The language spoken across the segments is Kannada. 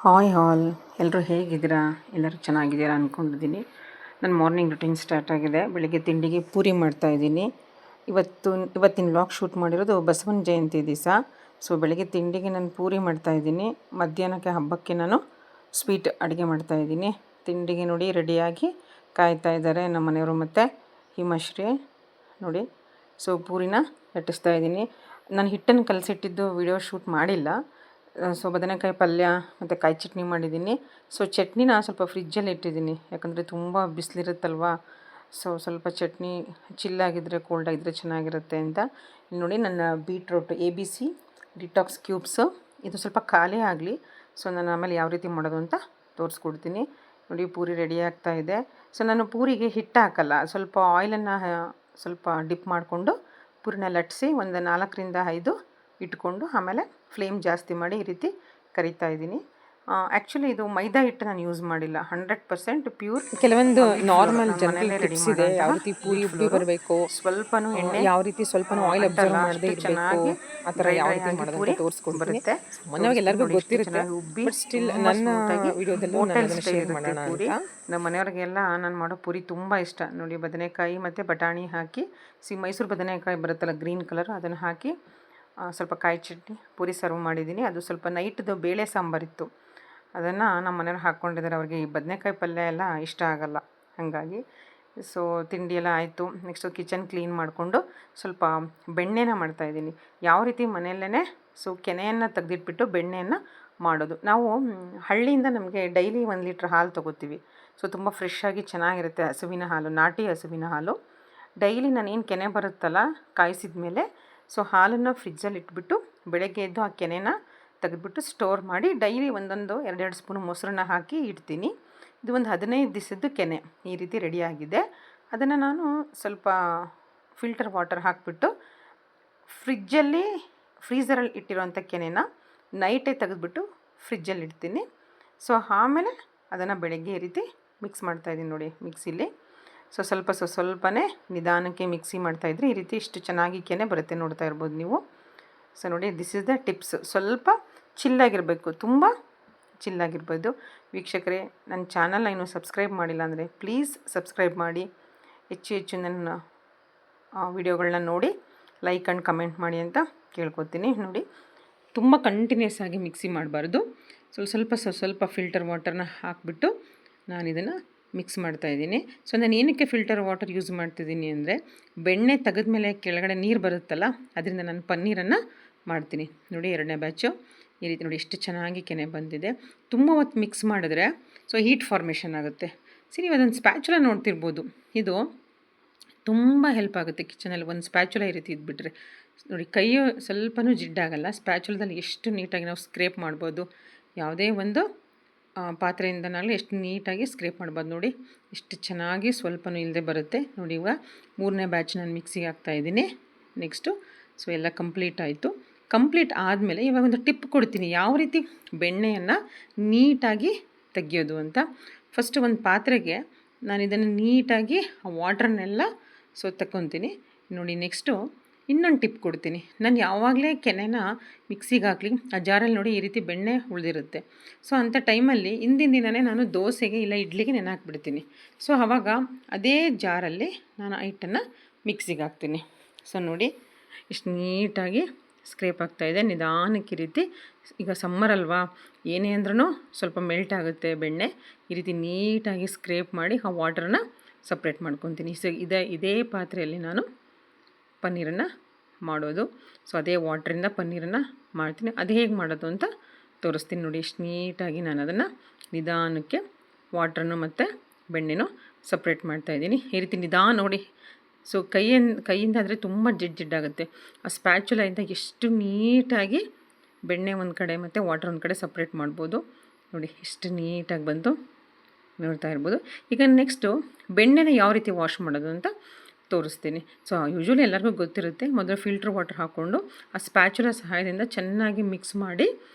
ಹಾಯ್ ಹಾಲ್, ಎಲ್ಲರೂ ಹೇಗಿದ್ದೀರಾ? ಎಲ್ಲರೂ ಚೆನ್ನಾಗಿದ್ದೀರಾ ಅಂದ್ಕೊಂಡಿದ್ದೀನಿ. ನನ್ನ ಮಾರ್ನಿಂಗ್ ರುಟೀನ್ ಸ್ಟಾರ್ಟ್ ಆಗಿದೆ. ಬೆಳಿಗ್ಗೆ ತಿಂಡಿಗೆ ಪೂರಿ ಮಾಡ್ತಾಯಿದ್ದೀನಿ. ಇವತ್ತಿನ ವ್ಲಾಗ್ ಶೂಟ್ ಮಾಡಿರೋದು ಬಸವನ ಜಯಂತಿ ದಿವಸ. ಸೊ ಬೆಳಿಗ್ಗೆ ತಿಂಡಿಗೆ ನಾನು ಪೂರಿ ಮಾಡ್ತಾಯಿದ್ದೀನಿ. ಮಧ್ಯಾಹ್ನಕ್ಕೆ ಹಬ್ಬಕ್ಕೆ ನಾನು ಸ್ವೀಟ್ ಅಡುಗೆ ಮಾಡ್ತಾಯಿದ್ದೀನಿ. ತಿಂಡಿಗೆ ನೋಡಿ ರೆಡಿಯಾಗಿ ಕಾಯ್ತಾ ಇದ್ದಾರೆ ನಮ್ಮ ಮನೆಯವರು ಮತ್ತು ಹಿಮಶ್ರೀ ನೋಡಿ. ಸೊ ಪೂರಿನ ಲಟ್ಟಿಸ್ತಾ ಇದ್ದೀನಿ. ನಾನು ಹಿಟ್ಟನ್ನು ಕಲಸಿಟ್ಟಿದ್ದು ವಿಡಿಯೋ ಶೂಟ್ ಮಾಡಿಲ್ಲ. ಸೊ ಬದನೆಕಾಯಿ ಪಲ್ಯ ಮತ್ತು ಕಾಯಿ ಚಟ್ನಿ ಮಾಡಿದ್ದೀನಿ. ಸೊ ಚಟ್ನಿನ ಸ್ವಲ್ಪ ಫ್ರಿಜ್ಜಲ್ಲಿ ಇಟ್ಟಿದ್ದೀನಿ, ಯಾಕಂದರೆ ತುಂಬ ಬಿಸಿಲಿರುತ್ತಲ್ವ. ಸೊ ಸ್ವಲ್ಪ ಚಟ್ನಿ ಚಿಲ್ಲಾಗಿದ್ದರೆ ಕೋಲ್ಡಾಗಿದ್ದರೆ ಚೆನ್ನಾಗಿರುತ್ತೆ ಅಂತ. ಇಲ್ಲಿ ನೋಡಿ ನನ್ನ ಬೀಟ್ರೂಟ್ ABC ಡಿಟಾಕ್ಸ್ ಕ್ಯೂಬ್ಸು ಇದು ಸ್ವಲ್ಪ ಖಾಲಿ ಆಗಲಿ. ಸೊ ನಾನು ಆಮೇಲೆ ಯಾವ ರೀತಿ ಮಾಡೋದು ಅಂತ ತೋರಿಸ್ಕೊಡ್ತೀನಿ. ನೋಡಿ ಪೂರಿ ರೆಡಿ ಆಗ್ತಾ ಇದೆ. ಸೊ ನಾನು ಪೂರಿಗೆ ಹಿಟ್ಟು ಹಾಕಲ್ಲ, ಸ್ವಲ್ಪ ಆಯಿಲನ್ನು ಸ್ವಲ್ಪ ಡಿಪ್ ಮಾಡಿಕೊಂಡು ಪೂರಿನ ಲಟ್ಟಿಸಿ ಒಂದು 4-5 ಇಟ್ಕೊಂಡು ಆಮೇಲೆ ಫ್ಲೇಮ್ ಜಾಸ್ತಿ ಮಾಡಿ ಈ ರೀತಿ ಕರಿತಾ ಇದ್ದೀನಿ. ಆ್ಯಕ್ಚುಲಿ ಇದು ಮೈದಾ ಹಿಟ್ಟು ನಾನು ಯೂಸ್ ಮಾಡಿಲ್ಲ, 100% ಪ್ಯೂರ್. ಕೆಲವೊಂದು ನಾರ್ಮಲ್ ಜನರಲ್ ಟಿಪ್ಸ್ ಇದೆ, ಯಾವ ರೀತಿ ಪೂರಿ ಉಬ್ಬಿ ಬರಬೇಕು, ಸ್ವಲ್ಪನೂ ಎಣ್ಣೆ ಯಾವ ರೀತಿ ಸ್ವಲ್ಪನೂ ಆಯಿಲ್ ಅಬ್ಸರ್ವ್ ಮಾಡದೇ ಇರಬೇಕು, ಆ ಥರ ಯಾವ ರೀತಿ ಮಾಡೋದಂತ ತೋರಿಸ್ಕೊಡ್ತೀನಿ. ಮನೆಯವ್ರಿಗೆ ಎಲ್ಲರಿಗೂ ಗೊತ್ತಿರುತ್ತೆ, ಬಟ್ ಸ್ಟಿಲ್ ನನ್ನ ವಿಡಿಯೋದಲ್ಲೂ ನಾನು ಅದನ್ನು ಶೇರ್ ಮಾಡೋಣ ಅಂತ. ನಮ್ಮ ಮನೆಯವ್ರಿಗೆಲ್ಲ ನಾನು ಮಾಡೋ ಪೂರಿ ತುಂಬ ಇಷ್ಟ. ನೋಡಿ ಬದನೆಕಾಯಿ ಮತ್ತು ಬಟಾಣಿ ಹಾಕಿ ಮೈಸೂರು ಬದನೆಕಾಯಿ ಬರುತ್ತಲ್ಲ ಗ್ರೀನ್ ಕಲರ್, ಅದನ್ನು ಹಾಕಿ ಸ್ವಲ್ಪ ಕಾಯಿ ಚಟ್ನಿ ಪೂರಿ ಸರ್ವ್ ಮಾಡಿದ್ದೀನಿ. ಅದು ಸ್ವಲ್ಪ ನೈಟ್ದು ಬೇಳೆ ಸಾಂಬಾರಿತ್ತು, ಅದನ್ನು ನಮ್ಮ ಮನೆಯವ್ರು ಹಾಕ್ಕೊಂಡಿದ್ದಾರೆ. ಅವ್ರಿಗೆ ಈ ಬದನೆಕಾಯಿ ಪಲ್ಯ ಎಲ್ಲ ಇಷ್ಟ ಆಗಲ್ಲ, ಹಾಗಾಗಿ. ಸೊ ತಿಂಡಿ ಎಲ್ಲ ಆಯಿತು. ನೆಕ್ಸ್ಟು ಕಿಚನ್ ಕ್ಲೀನ್ ಮಾಡಿಕೊಂಡು ಸ್ವಲ್ಪ ಬೆಣ್ಣೆನ ಮಾಡ್ತಾಯಿದ್ದೀನಿ. ಯಾವ ರೀತಿ ಮನೆಯಲ್ಲೇ ಸೊ ಕೆನೆಯನ್ನು ತೆಗೆದಿಟ್ಬಿಟ್ಟು ಬೆಣ್ಣೆಯನ್ನು ಮಾಡೋದು. ನಾವು ಹಳ್ಳಿಯಿಂದ ನಮಗೆ ಡೈಲಿ 1 ಲೀಟ್ರ್ ಹಾಲು ತೊಗೋತೀವಿ. ಸೊ ತುಂಬ ಫ್ರೆಶ್ಶಾಗಿ ಚೆನ್ನಾಗಿರುತ್ತೆ ಹಸುವಿನ ಹಾಲು, ನಾಟಿ ಹಸುವಿನ ಹಾಲು. ಡೈಲಿ ನಾನೇನು ಕೆನೆ ಬರುತ್ತಲ್ಲ ಕಾಯಿಸಿದ ಮೇಲೆ, ಸೊ ಹಾಲನ್ನು ಫ್ರಿಜ್ಜಲ್ಲಿ ಇಟ್ಬಿಟ್ಟು ಬೆಳಗ್ಗೆ ಎದ್ದು ಆ ಕೆನೆನ ತೆಗೆದುಬಿಟ್ಟು ಸ್ಟೋರ್ ಮಾಡಿ ಡೈಲಿ 1-2 ಸ್ಪೂನ್ ಮೊಸರನ್ನ ಹಾಕಿ ಇಡ್ತೀನಿ. ಇದು ಒಂದು 15 ದಿವಸದ್ದು ಕೆನೆ ಈ ರೀತಿ ರೆಡಿಯಾಗಿದೆ. ಅದನ್ನು ನಾನು ಸ್ವಲ್ಪ ಫಿಲ್ಟರ್ ವಾಟರ್ ಹಾಕಿಬಿಟ್ಟು ಫ್ರೀಝರಲ್ಲಿ ಇಟ್ಟಿರೋಂಥ ಕೆನೆನ ನೈಟೇ ತೆಗೆದುಬಿಟ್ಟು ಫ್ರಿಜ್ಜಲ್ಲಿ ಇಡ್ತೀನಿ. ಸೊ ಆಮೇಲೆ ಅದನ್ನು ಬೆಳಗ್ಗೆ ಈ ರೀತಿ ಮಿಕ್ಸ್ ಮಾಡ್ತಾಯಿದ್ದೀನಿ ನೋಡಿ ಮಿಕ್ಸಿಲಿ. ಸೊ ಸ್ವಲ್ಪನೇ ನಿಧಾನಕ್ಕೆ ಮಿಕ್ಸಿ ಮಾಡ್ತಾಯಿದ್ರೆ ಈ ರೀತಿ ಇಷ್ಟು ಚೆನ್ನಾಗಿ ಕೆನೆ ಬರುತ್ತೆ, ನೋಡ್ತಾ ಇರ್ಬೋದು ನೀವು. ಸೊ ನೋಡಿ, ದಿಸ್ ಇಸ್ ದ ಟಿಪ್ಸ್. ಸ್ವಲ್ಪ ಚಿಲ್ಲಾಗಿರಬೇಕು, ತುಂಬ ಚಿಲ್ಲಾಗಿರ್ಬೋದು. ವೀಕ್ಷಕರೇ, ನನ್ನ ಚಾನಲ್ನ ಇನ್ನೂ ಸಬ್ಸ್ಕ್ರೈಬ್ ಮಾಡಿಲ್ಲ ಅಂದರೆ ಪ್ಲೀಸ್ ಸಬ್ಸ್ಕ್ರೈಬ್ ಮಾಡಿ. ಹೆಚ್ಚು ನನ್ನ ವಿಡಿಯೋಗಳನ್ನ ನೋಡಿ ಲೈಕ್ ಆ್ಯಂಡ್ ಕಮೆಂಟ್ ಮಾಡಿ ಅಂತ ಕೇಳ್ಕೊತೀನಿ. ನೋಡಿ, ತುಂಬ ಕಂಟಿನ್ಯೂಸ್ ಆಗಿ ಮಿಕ್ಸಿ ಮಾಡಬಾರ್ದು. ಸ್ವಲ್ಪ ಫಿಲ್ಟರ್ ವಾಟರ್ನ ಹಾಕಿಬಿಟ್ಟು ನಾನು ಇದನ್ನು ಮಿಕ್ಸ್ ಮಾಡ್ತಾಯಿದ್ದೀನಿ. ಸೊ ನಾನು ಏನಕ್ಕೆ ಫಿಲ್ಟರ್ ವಾಟರ್ ಯೂಸ್ ಮಾಡ್ತಿದ್ದೀನಿ ಅಂದರೆ, ಬೆಣ್ಣೆ ತೆಗೆದ್ಮೇಲೆ ಕೆಳಗಡೆ ನೀರು ಬರುತ್ತಲ್ಲ, ಅದರಿಂದ ನಾನು ಪನ್ನೀರನ್ನು ಮಾಡ್ತೀನಿ. ನೋಡಿ 2ನೇ ಬ್ಯಾಚು ಈ ರೀತಿ ನೋಡಿ ಎಷ್ಟು ಚೆನ್ನಾಗಿ ಕೆನೆ ಬಂದಿದೆ. ತುಂಬ ಹೊತ್ತು ಮಿಕ್ಸ್ ಮಾಡಿದ್ರೆ ಸೊ ಹೀಟ್ ಫಾರ್ಮೇಷನ್ ಆಗುತ್ತೆ. ನೀವು ಅದೊಂದು ಸ್ಪ್ಯಾಚುಲ ನೋಡ್ತಿರ್ಬೋದು, ಇದು ತುಂಬ ಹೆಲ್ಪ್ ಆಗುತ್ತೆ ಕಿಚನಲ್ಲಿ. ಒಂದು ಸ್ಪ್ಯಾಚುಲ ಈ ರೀತಿ ಇದ್ಬಿಟ್ರೆ ನೋಡಿ, ಕೈಯು ಸ್ವಲ್ಪನೂ ಜಿಡ್ಡಾಗಲ್ಲ. ಸ್ಪ್ಯಾಚುಲದಲ್ಲಿ ಎಷ್ಟು ನೀಟಾಗಿ ನಾವು ಸ್ಕ್ರೇಪ್ ಮಾಡ್ಬೋದು, ಯಾವುದೇ ಒಂದು ಪಾತ್ರೆಯಿಂದನಾಗಲಿ ಎಷ್ಟು ನೀಟಾಗಿ ಸ್ಕ್ರೇಪ್ ಮಾಡ್ಬೋದು. ನೋಡಿ ಎಷ್ಟು ಚೆನ್ನಾಗಿ ಸ್ವಲ್ಪನೂ ಇಲ್ಲದೆ ಬರುತ್ತೆ. ನೋಡಿ, ಇವಾಗ 3ನೇ ಬ್ಯಾಚ್ ನಾನು ಮಿಕ್ಸಿಗೆ ಹಾಕ್ತಾಯಿದ್ದೀನಿ. ನೆಕ್ಸ್ಟು ಸೊ ಎಲ್ಲ ಕಂಪ್ಲೀಟ್ ಆಯಿತು. ಕಂಪ್ಲೀಟ್ ಆದಮೇಲೆ ಇವಾಗ ಒಂದು ಟಿಪ್ ಕೊಡ್ತೀನಿ, ಯಾವ ರೀತಿ ಬೆಣ್ಣೆಯನ್ನು ನೀಟಾಗಿ ತೆಗೆಯೋದು ಅಂತ. ಫಸ್ಟು ಒಂದು ಪಾತ್ರೆಗೆ ನಾನು ಇದನ್ನು ನೀಟಾಗಿ ಆ ವಾಟ್ರನ್ನೆಲ್ಲ ಸೊ ತಗೊತೀನಿ. ನೋಡಿ, ನೆಕ್ಸ್ಟು ಇನ್ನೊಂದು ಟಿಪ್ ಕೊಡ್ತೀನಿ. ನಾನು ಯಾವಾಗಲೇ ಕೆನೆನ ಮಿಕ್ಸಿಗೆ ಹಾಕಲಿ, ಆ ಜಾರಲ್ಲಿ ನೋಡಿ ಈ ರೀತಿ ಬೆಣ್ಣೆ ಉಳಿದಿರುತ್ತೆ. ಸೊ ಅಂಥ ಟೈಮಲ್ಲಿ ಹಿಂದಿನ ದಿನವೇ ನಾನು ದೋಸೆಗೆ ಇಲ್ಲ ಇಡ್ಲಿಗೆ ನೆನೆ ಹಾಕ್ಬಿಡ್ತೀನಿ. ಸೊ ಆವಾಗ ಅದೇ ಜಾರಲ್ಲಿ ನಾನು ಹಿಟ್ಟನ್ನು ಮಿಕ್ಸಿಗೆ ಹಾಕ್ತೀನಿ. ಸೊ ನೋಡಿ ಇಷ್ಟು ನೀಟಾಗಿ ಸ್ಕ್ರೇಪ್ ಆಗ್ತಾಯಿದೆ. ನಿಧಾನಕ್ಕೆ ಈ ರೀತಿ, ಈಗ ಸಮ್ಮರ್ ಅಲ್ವಾ, ಏನೇ ಅಂದ್ರೂ ಸ್ವಲ್ಪ ಮೆಲ್ಟ್ ಆಗುತ್ತೆ ಬೆಣ್ಣೆ. ಈ ರೀತಿ ನೀಟಾಗಿ ಸ್ಕ್ರೇಪ್ ಮಾಡಿ ಆ ವಾಟ್ರನ್ನ ಸಪ್ರೇಟ್ ಮಾಡ್ಕೊತೀನಿ. ಸೊ ಇದೇ ಪಾತ್ರೆಯಲ್ಲಿ ನಾನು ಪನ್ನೀರನ್ನು ಮಾಡೋದು. ಸೊ ಅದೇ ವಾಟ್ರಿಂದ ಪನ್ನೀರನ್ನು ಮಾಡ್ತೀನಿ. ಅದು ಹೇಗೆ ಮಾಡೋದು ಅಂತ ತೋರಿಸ್ತೀನಿ. ನೋಡಿ ಎಷ್ಟು ನೀಟಾಗಿ ನಾನು ಅದನ್ನು ನಿಧಾನಕ್ಕೆ ವಾಟ್ರನ್ನು ಮತ್ತು ಬೆಣ್ಣೆನೂ ಸಪ್ರೇಟ್ ಮಾಡ್ತಾಯಿದ್ದೀನಿ. ಈ ರೀತಿ ನಿಧಾನ ನೋಡಿ. ಸೊ ಕೈಯಿಂದ ಆದರೆ ತುಂಬ ಜಿಡ್ಡಾಗುತ್ತೆ. ಆ ಸ್ಪ್ಯಾಚುಲಿಂದ ಎಷ್ಟು ನೀಟಾಗಿ ಬೆಣ್ಣೆ ಒಂದು ಕಡೆ ಮತ್ತು ವಾಟರ್ ಒಂದು ಕಡೆ ಸಪ್ರೇಟ್ ಮಾಡ್ಬೋದು. ನೋಡಿ ಎಷ್ಟು ನೀಟಾಗಿ ಬಂತು, ನೋಡ್ತಾ ಇರ್ಬೋದು. ಈಗ ನೆಕ್ಸ್ಟು ಬೆಣ್ಣೆನ ಯಾವ ರೀತಿ ವಾಶ್ ಮಾಡೋದು ಅಂತ ತೋರಿಸ್ತೀನಿ. ಸೊ ಯೂಶ್ವಲಿ ಎಲ್ಲರಿಗೂ ಗೊತ್ತಿರುತ್ತೆ. ಮೊದಲು ಫಿಲ್ಟರ್ ವಾಟರ್ ಹಾಕ್ಕೊಂಡು ಆ ಸ್ಪ್ಯಾಚುಲ ಸಹಾಯದಿಂದ ಚೆನ್ನಾಗಿ ಮಿಕ್ಸ್ ಮಾಡಿ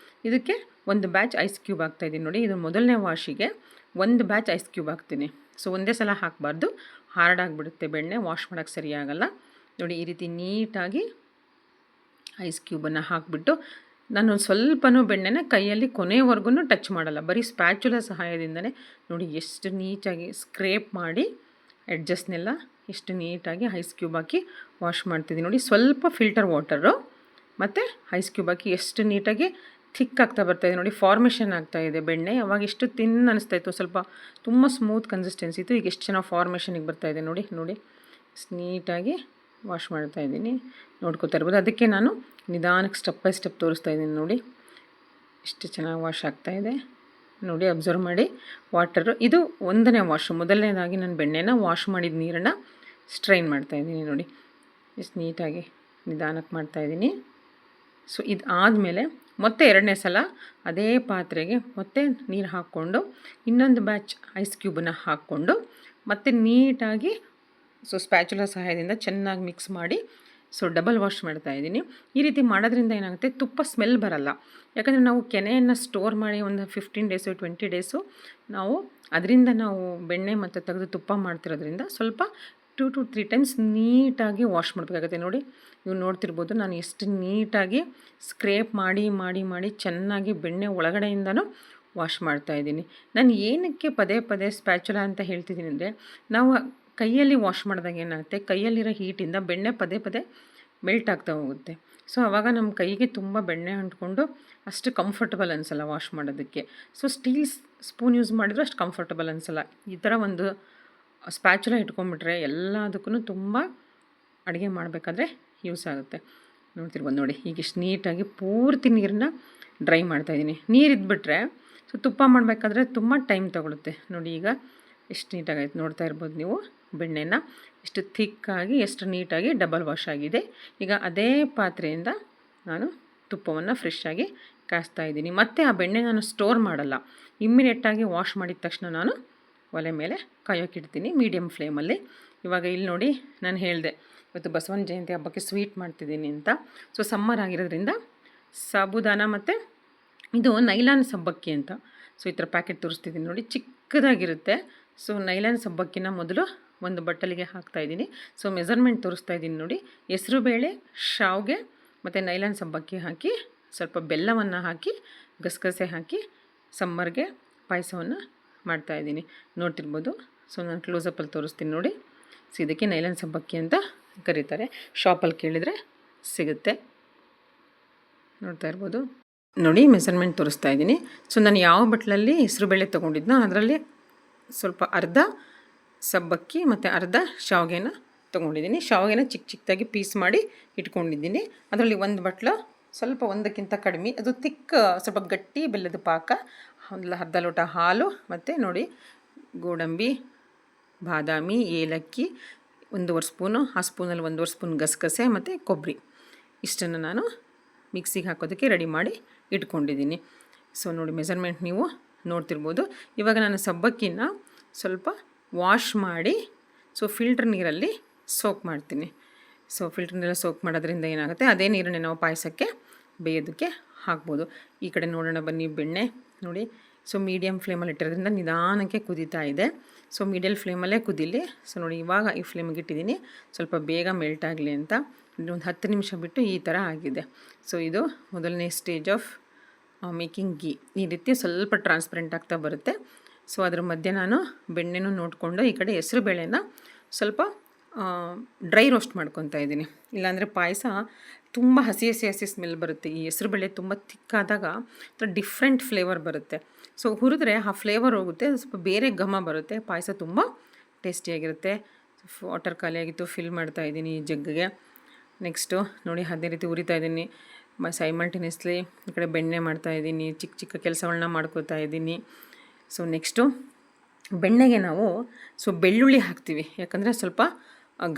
ಇದಕ್ಕೆ ಒಂದು ಬ್ಯಾಚ್ ಐಸ್ ಕ್ಯೂಬ್ ಹಾಕ್ತಾಯಿದ್ದೀನಿ. ನೋಡಿ, ಇದು ಮೊದಲನೇ ವಾಶಿಗೆ ಒಂದು ಬ್ಯಾಚ್ ಐಸ್ ಕ್ಯೂಬ್ ಹಾಕ್ತೀನಿ. ಸೊ ಒಂದೇ ಸಲ ಹಾಕಬಾರ್ದು, ಹಾರ್ಡಾಗಿಬಿಡುತ್ತೆ ಬೆಣ್ಣೆ, ವಾಶ್ ಮಾಡೋಕ್ಕೆ ಸರಿಯಾಗಲ್ಲ. ನೋಡಿ ಈ ರೀತಿ ನೀಟಾಗಿ ಐಸ್ ಕ್ಯೂಬನ್ನು ಹಾಕಿಬಿಟ್ಟು ನಾನು ಸ್ವಲ್ಪನೂ ಬೆಣ್ಣೆನ ಕೈಯಲ್ಲಿ ಕೊನೆವರೆಗೂ ಟಚ್ ಮಾಡಲ್ಲ, ಬರೀ ಸ್ಪ್ಯಾಚುಲ ಸಹಾಯದಿಂದನೇ ನೋಡಿ ಎಷ್ಟು ನೀಟಾಗಿ ಸ್ಕ್ರೇಪ್ ಮಾಡಿ ಎಡ್ಜಸ್ನೆಲ್ಲ ಎಷ್ಟು ನೀಟಾಗಿ ಐಸ್ ಕ್ಯೂಬ್ ಹಾಕಿ ವಾಶ್ ಮಾಡ್ತಿದ್ದೀನಿ ನೋಡಿ. ಸ್ವಲ್ಪ ಫಿಲ್ಟರ್ ವಾಟರು ಮತ್ತು ಐಸ್ ಕ್ಯೂಬ್ ಹಾಕಿ ಎಷ್ಟು ನೀಟಾಗಿ ಥಿಕ್ ಆಗ್ತಾ ಬರ್ತಾಯಿದೆ ನೋಡಿ, ಫಾರ್ಮೇಷನ್ ಆಗ್ತಾಯಿದೆ ಬೆಣ್ಣೆ. ಅವಾಗ ಎಷ್ಟು ತಿನ್ ಅನಿಸ್ತಾಯಿತ್ತು, ಸ್ವಲ್ಪ ತುಂಬ ಸ್ಮೂತ್ ಕನ್ಸಿಸ್ಟೆನ್ಸಿ ಇತ್ತು, ಈಗ ಎಷ್ಟು ಚೆನ್ನಾಗಿ ಫಾರ್ಮೇಷನಿಗೆ ಬರ್ತಾಯಿದೆ ನೋಡಿ. ನೋಡಿ ನೀಟಾಗಿ ವಾಶ್ ಮಾಡ್ತಾಯಿದ್ದೀನಿ, ನೋಡ್ಕೊತಾ ಇರ್ಬೋದು. ಅದಕ್ಕೆ ನಾನು ನಿಧಾನಕ್ಕೆ ಸ್ಟೆಪ್ ಬೈ ಸ್ಟೆಪ್ ತೋರಿಸ್ತಾ ಇದ್ದೀನಿ ನೋಡಿ, ಎಷ್ಟು ಚೆನ್ನಾಗಿ ವಾಶ್ ಆಗ್ತಾಯಿದೆ ನೋಡಿ. ಅಬ್ಸರ್ವ್ ಮಾಡಿ ವಾಟರು, ಇದು ಒಂದನೇ ವಾಶ್. ಮೊದಲನೇದಾಗಿ ನಾನು ಬೆಣ್ಣೆನ ವಾಶ್ ಮಾಡಿದ ನೀರನ್ನು ಸ್ಟ್ರೈನ್ ಮಾಡ್ತಾಯಿದ್ದೀನಿ ನೋಡಿ, ಎಷ್ಟು ನೀಟಾಗಿ ನಿಧಾನಕ್ಕೆ ಮಾಡ್ತಾಯಿದ್ದೀನಿ. ಸೊ ಇದು ಆದಮೇಲೆ ಮತ್ತೆ ಎರಡನೇ ಸಲ ಅದೇ ಪಾತ್ರೆಗೆ ಮತ್ತೆ ನೀರು ಹಾಕ್ಕೊಂಡು ಇನ್ನೊಂದು ಬ್ಯಾಚ್ ಐಸ್ ಕ್ಯೂಬನ್ನು ಹಾಕ್ಕೊಂಡು ಮತ್ತೆ ನೀಟಾಗಿ ಸ್ಪ್ಯಾಚುಲ ಸಹಾಯದಿಂದ ಚೆನ್ನಾಗಿ ಮಿಕ್ಸ್ ಮಾಡಿ ಡಬಲ್ ವಾಶ್ ಮಾಡ್ತಾಯಿದ್ದೀನಿ. ಈ ರೀತಿ ಮಾಡೋದ್ರಿಂದ ಏನಾಗುತ್ತೆ, ತುಪ್ಪ ಸ್ಮೆಲ್ ಬರಲ್ಲ. ಯಾಕಂದರೆ ನಾವು ಕೆನೆಯನ್ನು ಸ್ಟೋರ್ ಮಾಡಿ ಒಂದು 15 ಡೇಸು 20 ಡೇಸು ನಾವು ಅದರಿಂದ ನಾವು ಬೆಣ್ಣೆ ಮತ್ತು ತೆಗೆದು ತುಪ್ಪ ಮಾಡ್ತಿರೋದ್ರಿಂದ ಸ್ವಲ್ಪ 2 to 3 ಟೈಮ್ಸ್ ನೀಟಾಗಿ ವಾಶ್ ಮಾಡಬೇಕಾಗುತ್ತೆ ನೋಡಿ. ನೀವು ನೋಡ್ತಿರ್ಬೋದು ನಾನು ಎಷ್ಟು ನೀಟಾಗಿ ಸ್ಕ್ರೇಪ್ ಮಾಡಿ ಮಾಡಿ ಮಾಡಿ ಚೆನ್ನಾಗಿ ಬೆಣ್ಣೆ ಒಳಗಡೆಯಿಂದನೂ ವಾಶ್ ಮಾಡ್ತಾಯಿದ್ದೀನಿ. ನಾನು ಏನಕ್ಕೆ ಪದೇ ಪದೇ ಸ್ಪ್ಯಾಚುಲ ಅಂತ ಹೇಳ್ತಿದ್ದೀನಿ ಅಂದರೆ, ನಾವು ಕೈಯಲ್ಲಿ ವಾಶ್ ಮಾಡಿದಾಗ ಏನಾಗುತ್ತೆ, ಕೈಯಲ್ಲಿರೋ ಹೀಟಿಂದ ಬೆಣ್ಣೆ ಪದೇ ಪದೇ ಮೆಲ್ಟ್ ಆಗ್ತಾ ಹೋಗುತ್ತೆ. ಸೊ ಆವಾಗ ನಮ್ಮ ಕೈಗೆ ತುಂಬ ಬೆಣ್ಣೆ ಅಂಟ್ಕೊಂಡು ಅಷ್ಟು ಕಂಫರ್ಟಬಲ್ ಅನಿಸಲ್ಲ ವಾಶ್ ಮಾಡೋದಕ್ಕೆ. ಸೊ ಸ್ಟೀಲ್ ಸ್ಪೂನ್ ಯೂಸ್ ಮಾಡಿದ್ರೆ ಅಷ್ಟು ಕಂಫರ್ಟಬಲ್ ಅನಿಸಲ್ಲ. ಈ ಥರ ಒಂದು ಸ್ಪ್ಯಾಚುಲ ಇಟ್ಕೊಂಡ್ಬಿಟ್ರೆ ಎಲ್ಲದಕ್ಕೂ ತುಂಬ ಅಡುಗೆ ಮಾಡಬೇಕಾದ್ರೆ ಯೂಸ್ ಆಗುತ್ತೆ. ನೋಡ್ತಿರ್ಬೋದು ನೋಡಿ, ಈಗ ಇಷ್ಟು ನೀಟಾಗಿ ಪೂರ್ತಿ ನೀರನ್ನ ಡ್ರೈ ಮಾಡ್ತಾಯಿದ್ದೀನಿ. ನೀರು ಇದ್ಬಿಟ್ರೆ ಸೊ ತುಪ್ಪ ಮಾಡಬೇಕಾದ್ರೆ ತುಂಬ ಟೈಮ್ ತೊಗೊಳುತ್ತೆ ನೋಡಿ. ಈಗ ಎಷ್ಟು ನೀಟಾಗೈತೆ ನೋಡ್ತಾ ಇರ್ಬೋದು ನೀವು, ಬೆಣ್ಣೆನ ಎಷ್ಟು ಥಿಕ್ಕಾಗಿ ಎಷ್ಟು ನೀಟಾಗಿ ಡಬಲ್ ವಾಶ್ ಆಗಿದೆ. ಈಗ ಅದೇ ಪಾತ್ರೆಯಿಂದ ನಾನು ತುಪ್ಪವನ್ನು ಫ್ರೆಶ್ಶಾಗಿ ಕಾಯಿಸ್ತಾ ಇದ್ದೀನಿ. ಮತ್ತು ಆ ಬೆಣ್ಣೆ ನಾನು ಸ್ಟೋರ್ ಮಾಡಲ್ಲ, ಇಮ್ಮಿಡಿಯೇಟಾಗಿ ವಾಶ್ ಮಾಡಿದ ತಕ್ಷಣ ನಾನು ಒಲೆ ಮೇಲೆ ಕಾಯೋಕ್ಕಿಡ್ತೀನಿ ಮೀಡಿಯಮ್ ಫ್ಲೇಮಲ್ಲಿ. ಇವಾಗ ಇಲ್ಲಿ ನೋಡಿ, ನಾನು ಹೇಳಿದೆ ಇವತ್ತು ಬಸವನ ಜಯಂತಿ ಹಬ್ಬಕ್ಕೆ ಸ್ವೀಟ್ ಮಾಡ್ತಿದ್ದೀನಿ ಅಂತ. ಸೊ ಸಮ್ಮರ್ ಆಗಿರೋದ್ರಿಂದ ಸಾಬುದಾನ ಮತ್ತು ಇದು ನೈಲಾನ್ ಸಬ್ಬಕ್ಕಿ ಅಂತ ಸೊ ಈ ಥರ ಪ್ಯಾಕೆಟ್ ತೋರಿಸ್ತಿದ್ದೀನಿ ನೋಡಿ, ಚಿಕ್ಕದಾಗಿರುತ್ತೆ. ಸೊ ನೈಲಾನ್ ಸಬ್ಬಕ್ಕಿನ ಮೊದಲು ಒಂದು ಬಟ್ಟಲಿಗೆ ಹಾಕ್ತಾಯಿದ್ದೀನಿ. ಸೊ ಮೆಜರ್ಮೆಂಟ್ ತೋರಿಸ್ತಾ ಇದ್ದೀನಿ ನೋಡಿ, ಹೆಸರುಬೇಳೆ, ಶಾವಿಗೆ ಮತ್ತು ನೈಲಾನ್ ಸಬ್ಬಕ್ಕಿ ಹಾಕಿ ಸ್ವಲ್ಪ ಬೆಲ್ಲವನ್ನು ಹಾಕಿ ಗಸಗಸೆ ಹಾಕಿ ಸಮ್ಮರ್ಗೆ ಪಾಯಸವನ್ನು ಮಾಡ್ತಾಯಿದ್ದೀನಿ ನೋಡ್ತಿರ್ಬೋದು. ಸೊ ನಾನು ಕ್ಲೋಸಪ್ಪಲ್ಲಿ ತೋರಿಸ್ತೀನಿ ನೋಡಿ. ಸೊ ಇದಕ್ಕೆ ನೈಲಾನ್ ಸಬ್ಬಕ್ಕಿ ಅಂತ ಕರೀತಾರೆ, ಶಾಪಲ್ಲಿ ಕೇಳಿದರೆ ಸಿಗುತ್ತೆ, ನೋಡ್ತಾ ಇರ್ಬೋದು ನೋಡಿ. ಮೆಜರ್ಮೆಂಟ್ ತೋರಿಸ್ತಾ ಇದ್ದೀನಿ. ಸೊ ನಾನು ಯಾವ ಬಟ್ಲಲ್ಲಿ ಹೆಸರುಬೇಳೆ ತೊಗೊಂಡಿದ್ನೋ ಅದರಲ್ಲಿ ಸ್ವಲ್ಪ ಅರ್ಧ ಸಬ್ಬಕ್ಕಿ ಮತ್ತು ಅರ್ಧ ಶಾವಿಗೆನ ತೊಗೊಂಡಿದ್ದೀನಿ. ಶಾವಿಗೆನ ಚಿಕ್ಕ ಚಿಕ್ಕದಾಗಿ ಪೀಸ್ ಮಾಡಿ ಇಟ್ಕೊಂಡಿದ್ದೀನಿ. ಅದರಲ್ಲಿ ಒಂದು ಬಟ್ಲು ಸ್ವಲ್ಪ ಒಂದಕ್ಕಿಂತ ಕಡಿಮೆ, ಅದು ತಿಕ್ಕ ಸ್ವಲ್ಪ ಗಟ್ಟಿ ಬೆಲ್ಲದ ಪಾಕ, ಒಂದು ಅರ್ಧ ಲೋಟ ಹಾಲು ಮತ್ತು ನೋಡಿ ಗೋಡಂಬಿ, ಬಾದಾಮಿ, ಏಲಕ್ಕಿ 1.5 ಸ್ಪೂನು, ಆ ಸ್ಪೂನಲ್ಲಿ 1.5 ಸ್ಪೂನ್ ಗಸಗಸೆ ಮತ್ತು ಕೊಬ್ಬರಿ, ಇಷ್ಟನ್ನು ನಾನು ಮಿಕ್ಸಿಗೆ ಹಾಕೋದಕ್ಕೆ ರೆಡಿ ಮಾಡಿ ಇಟ್ಕೊಂಡಿದ್ದೀನಿ. ಸೊ ನೋಡಿ ಮೆಜರ್ಮೆಂಟ್ ನೀವು ನೋಡ್ತಿರ್ಬೋದು. ಇವಾಗ ನಾನು ಸಬ್ಬಕ್ಕಿನ ಸ್ವಲ್ಪ ವಾಶ್ ಮಾಡಿ ಸೊ ಫಿಲ್ಟ್ರ್ ನೀರಲ್ಲಿ ಸೋಕ್ ಮಾಡ್ತೀನಿ. ಸೊ ಫಿಲ್ಟ್ರ್ ನೀರಲ್ಲಿ ಸೋಕ್ ಮಾಡೋದ್ರಿಂದ ಏನಾಗುತ್ತೆ, ಅದೇ ನೀರನ್ನೇ ನಾವು ಪಾಯಸಕ್ಕೆ ಬೇಯೋದಕ್ಕೆ ಹಾಕ್ಬೋದು. ಈ ಕಡೆ ನೋಡೋಣ ಬನ್ನಿ, ಬೆಣ್ಣೆ ನೋಡಿ. ಸೊ ಮೀಡಿಯಮ್ ಫ್ಲೇಮಲ್ಲಿ ಇಟ್ಟಿರೋದ್ರಿಂದ ನಿಧಾನಕ್ಕೆ ಕುದೀತಾ ಇದೆ. ಸೊ ಮೀಡಿಯಲ್ ಫ್ಲೇಮಲ್ಲೇ ಕುದೀಲಿ. ಸೊ ನೋಡಿ ಇವಾಗ ಈ ಫ್ಲೇಮಿಗೆ ಇಟ್ಟಿದ್ದೀನಿ, ಸ್ವಲ್ಪ ಬೇಗ ಮೆಲ್ಟ್ ಆಗಲಿ ಅಂತ. ಒಂದು 10 ನಿಮಿಷ ಬಿಟ್ಟು ಈ ಥರ ಆಗಿದೆ. ಸೊ ಇದು ಮೊದಲನೇ ಸ್ಟೇಜ್ ಆಫ್ ಮೇಕಿಂಗ್ ಗೀ. ಈ ರೀತಿ ಸ್ವಲ್ಪ ಟ್ರಾನ್ಸ್ಪರೆಂಟ್ ಆಗ್ತಾ ಬರುತ್ತೆ. ಸೊ ಅದ್ರ ಮಧ್ಯೆ ನಾನು ಬೆಣ್ಣೆನೂ ನೋಡಿಕೊಂಡು ಈ ಕಡೆ ಹೆಸರು ಬೇಳೆನ ಸ್ವಲ್ಪ ಡ್ರೈ ರೋಸ್ಟ್ ಮಾಡ್ಕೊತಾ ಇದ್ದೀನಿ. ಇಲ್ಲಾಂದರೆ ಪಾಯಸ ತುಂಬ ಹಸಿ ಹಸಿ ಹಸಿ ಸ್ಮೆಲ್ ಬರುತ್ತೆ. ಈ ಹೆಸರು ಬೇಳೆ ತುಂಬ ತಿಕ್ಕಾದಾಗ ಡಿಫ್ರೆಂಟ್ ಫ್ಲೇವರ್ ಬರುತ್ತೆ. ಸೊ ಹುರಿದ್ರೆ ಆ ಫ್ಲೇವರ್ ಹೋಗುತ್ತೆ, ಸ್ವಲ್ಪ ಬೇರೆ ಘಮ ಬರುತ್ತೆ, ಪಾಯಸ ತುಂಬ ಟೇಸ್ಟಿಯಾಗಿರುತ್ತೆ. ವಾಟರ್ ಖಾಲಿಯಾಗಿತ್ತು, ಫಿಲ್ ಮಾಡ್ತಾಯಿದ್ದೀನಿ ಈ ಜಗ್ಗಿಗೆ. ನೆಕ್ಸ್ಟು ನೋಡಿ ಅದೇ ರೀತಿ ಉರಿತಾ ಇದ್ದೀನಿ ಸೈಮಲ್ಟೇನಿಯಸ್ಲಿ. ಈ ಕಡೆ ಬೆಣ್ಣೆ ಮಾಡ್ತಾಯಿದ್ದೀನಿ, ಚಿಕ್ಕ ಚಿಕ್ಕ ಕೆಲಸಗಳನ್ನ ಮಾಡ್ಕೋತಾ ಇದ್ದೀನಿ. ಸೊ ನೆಕ್ಸ್ಟು ಬೆಣ್ಣೆಗೆ ನಾವು ಬೆಳ್ಳುಳ್ಳಿ ಹಾಕ್ತೀವಿ, ಯಾಕಂದರೆ ಸ್ವಲ್ಪ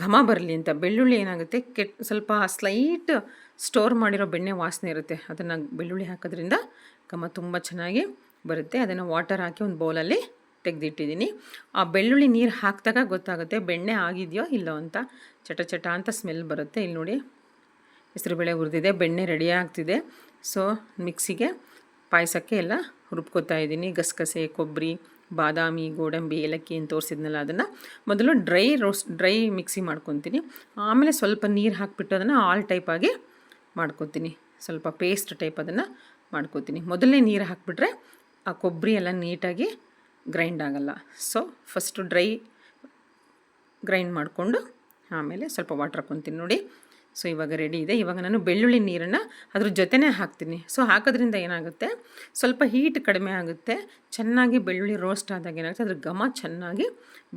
ಘಮ ಬರಲಿ ಅಂತ. ಬೆಳ್ಳುಳ್ಳಿ ಏನಾಗುತ್ತೆ, ಸ್ವಲ್ಪ ಸ್ಲೈಟ್ ಸ್ಟೋರ್ ಮಾಡಿರೋ ಬೆಣ್ಣೆ ವಾಸನೆ ಇರುತ್ತೆ, ಅದನ್ನು ಬೆಳ್ಳುಳ್ಳಿ ಹಾಕೋದ್ರಿಂದ ಘಮ ತುಂಬ ಚೆನ್ನಾಗಿ ಬರುತ್ತೆ. ಅದನ್ನು ವಾಟರ್ ಹಾಕಿ ಒಂದು ಬೌಲಲ್ಲಿ ತೆಗೆದಿಟ್ಟಿದ್ದೀನಿ. ಆ ಬೆಳ್ಳುಳ್ಳಿ ನೀರು ಹಾಕಿದಾಗ ಗೊತ್ತಾಗುತ್ತೆ ಬೆಣ್ಣೆ ಆಗಿದೆಯೋ ಇಲ್ಲೋ ಅಂತ. ಚಟ ಚಟ ಅಂತ ಸ್ಮೆಲ್ ಬರುತ್ತೆ. ಇಲ್ಲಿ ನೋಡಿ ಹೆಸರುಬೇಳೆ ಹುರಿದಿದೆ, ಬೆಣ್ಣೆ ರೆಡಿ ಆಗ್ತಿದೆ. ಸೊ ಮಿಕ್ಸಿಗೆ ಪಾಯಸಕ್ಕೆ ಎಲ್ಲ ರುಬ್ಕೋತಾ ಇದ್ದೀನಿ. ಗಸಗಸೆ, ಕೊಬ್ಬರಿ, ಬಾದಾಮಿ, ಗೋಡಂಬಿ, ಏಲಕ್ಕಿ ಅಂತ ತೋರಿಸಿದ್ನಲ್ಲ, ಅದನ್ನು ಮೊದಲು ಡ್ರೈ ಮಿಕ್ಸಿ ಮಾಡ್ಕೊತೀನಿ. ಆಮೇಲೆ ಸ್ವಲ್ಪ ನೀರು ಹಾಕಿಬಿಟ್ಟು ಅದನ್ನು ಆಲ್ ಟೈಪಾಗಿ ಮಾಡ್ಕೊತೀನಿ. ಸ್ವಲ್ಪ ಪೇಸ್ಟ್ ಟೈಪ್ ಅದನ್ನು ಮಾಡ್ಕೋತೀನಿ. ಮೊದಲನೇ ನೀರು ಹಾಕಿಬಿಟ್ರೆ ಆ ಕೊಬ್ಬರಿ ಎಲ್ಲ ನೀಟಾಗಿ ಗ್ರೈಂಡ್ ಆಗಲ್ಲ. ಸೊ ಫಸ್ಟು ಡ್ರೈ ಗ್ರೈಂಡ್ ಮಾಡಿಕೊಂಡು ಆಮೇಲೆ ಸ್ವಲ್ಪ ವಾಟರ್ ಹಾಕ್ಕೊತೀನಿ ನೋಡಿ. ಸೊ ಇವಾಗ ರೆಡಿ ಇದೆ. ಇವಾಗ ನಾನು ಬೆಳ್ಳುಳ್ಳಿ ನೀರನ್ನು ಅದ್ರ ಜೊತೆನೇ ಹಾಕ್ತೀನಿ. ಸೊ ಹಾಕೋದ್ರಿಂದ ಏನಾಗುತ್ತೆ, ಸ್ವಲ್ಪ ಹೀಟ್ ಕಡಿಮೆ ಆಗುತ್ತೆ, ಚೆನ್ನಾಗಿ ಬೆಳ್ಳುಳ್ಳಿ ರೋಸ್ಟ್ ಆದಾಗ ಏನಾಗುತ್ತೆ ಅದ್ರ ಘಮ ಚೆನ್ನಾಗಿ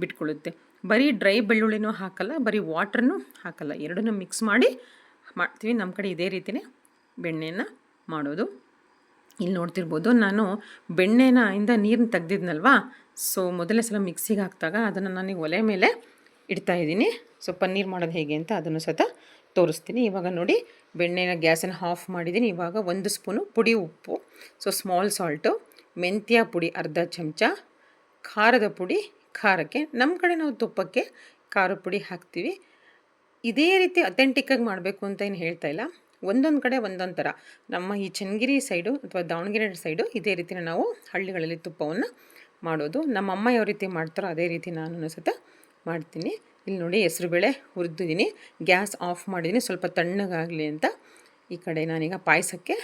ಬಿಟ್ಕೊಳ್ಳುತ್ತೆ. ಬರೀ ಡ್ರೈ ಬೆಳ್ಳುಳ್ಳಿನೂ ಹಾಕಲ್ಲ, ಬರೀ ವಾಟ್ರನ್ನೂ ಹಾಕಲ್ಲ, ಎರಡನ್ನೂ ಮಿಕ್ಸ್ ಮಾಡಿ ಮಾಡ್ತೀವಿ. ನಮ್ಮ ಕಡೆ ಇದೇ ರೀತಿಯೇ ಬೆಣ್ಣೆನ ಮಾಡೋದು. ಇಲ್ಲಿ ನೋಡ್ತಿರ್ಬೋದು, ನಾನು ಬೆಣ್ಣೆಯಿಂದ ನೀರನ್ನ ತೆಗ್ದಿದ್ನಲ್ವಾ, ಸೊ ಮೊದಲನೇ ಸಲ ಮಿಕ್ಸಿಗೆ ಹಾಕಿದಾಗ ಅದನ್ನು ನನಗೆ ಒಲೆ ಮೇಲೆ ಇಡ್ತಾಯಿದ್ದೀನಿ. ಸೊ ಪನ್ನೀರ್ ಮಾಡೋದು ಹೇಗೆ ಅಂತ ಅದನ್ನು ಸಹ ತೋರಿಸ್ತೀನಿ. ಇವಾಗ ನೋಡಿ, ಬೆಣ್ಣೆನ ಗ್ಯಾಸನ್ನು ಆಫ್ ಮಾಡಿದ್ದೀನಿ. ಇವಾಗ 1 ಸ್ಪೂನು ಪುಡಿ ಉಪ್ಪು, ಸೊ ಸ್ಮಾಲ್ ಸಾಲ್ಟು, ಮೆಂತ್ಯ ಪುಡಿ ಅರ್ಧ ಚಮಚ, ಖಾರದ ಪುಡಿ ಖಾರಕ್ಕೆ. ನಮ್ಮ ಕಡೆ ನಾವು ತುಪ್ಪಕ್ಕೆ ಖಾರದ ಪುಡಿ ಹಾಕ್ತೀವಿ. ಇದೇ ರೀತಿ ಅಥೆಂಟಿಕ್ಕಾಗಿ ಮಾಡಬೇಕು ಅಂತ ಏನು ಹೇಳ್ತಾ ಇಲ್ಲ, ಒಂದೊಂದು ಕಡೆ ಒಂದೊಂದು ಥರ. ನಮ್ಮ ಈ ಚನ್ನಗಿರಿ ಸೈಡು ಅಥವಾ ದಾವಣಗೆರೆ ಸೈಡು ಇದೇ ರೀತಿನ ನಾವು ಹಳ್ಳಿಗಳಲ್ಲಿ ತುಪ್ಪವನ್ನು ಮಾಡೋದು. ನಮ್ಮ ಅಮ್ಮ ಯಾವ ರೀತಿ ಮಾಡ್ತಾರೋ ಅದೇ ರೀತಿ ನಾನು ಸಹ ಮಾಡ್ತೀನಿ. ಇಲ್ಲಿ ನೋಡಿ, ಹೆಸರುಬೇಳೆ ಹುರಿದಿದ್ದೀನಿ, ಗ್ಯಾಸ್ ಆಫ್ ಮಾಡಿದ್ದೀನಿ ಸ್ವಲ್ಪ ತಣ್ಣಗಾಗಲಿ ಅಂತ. ಈ ಕಡೆ ನಾನೀಗ ಪಾಯಸಕ್ಕೆ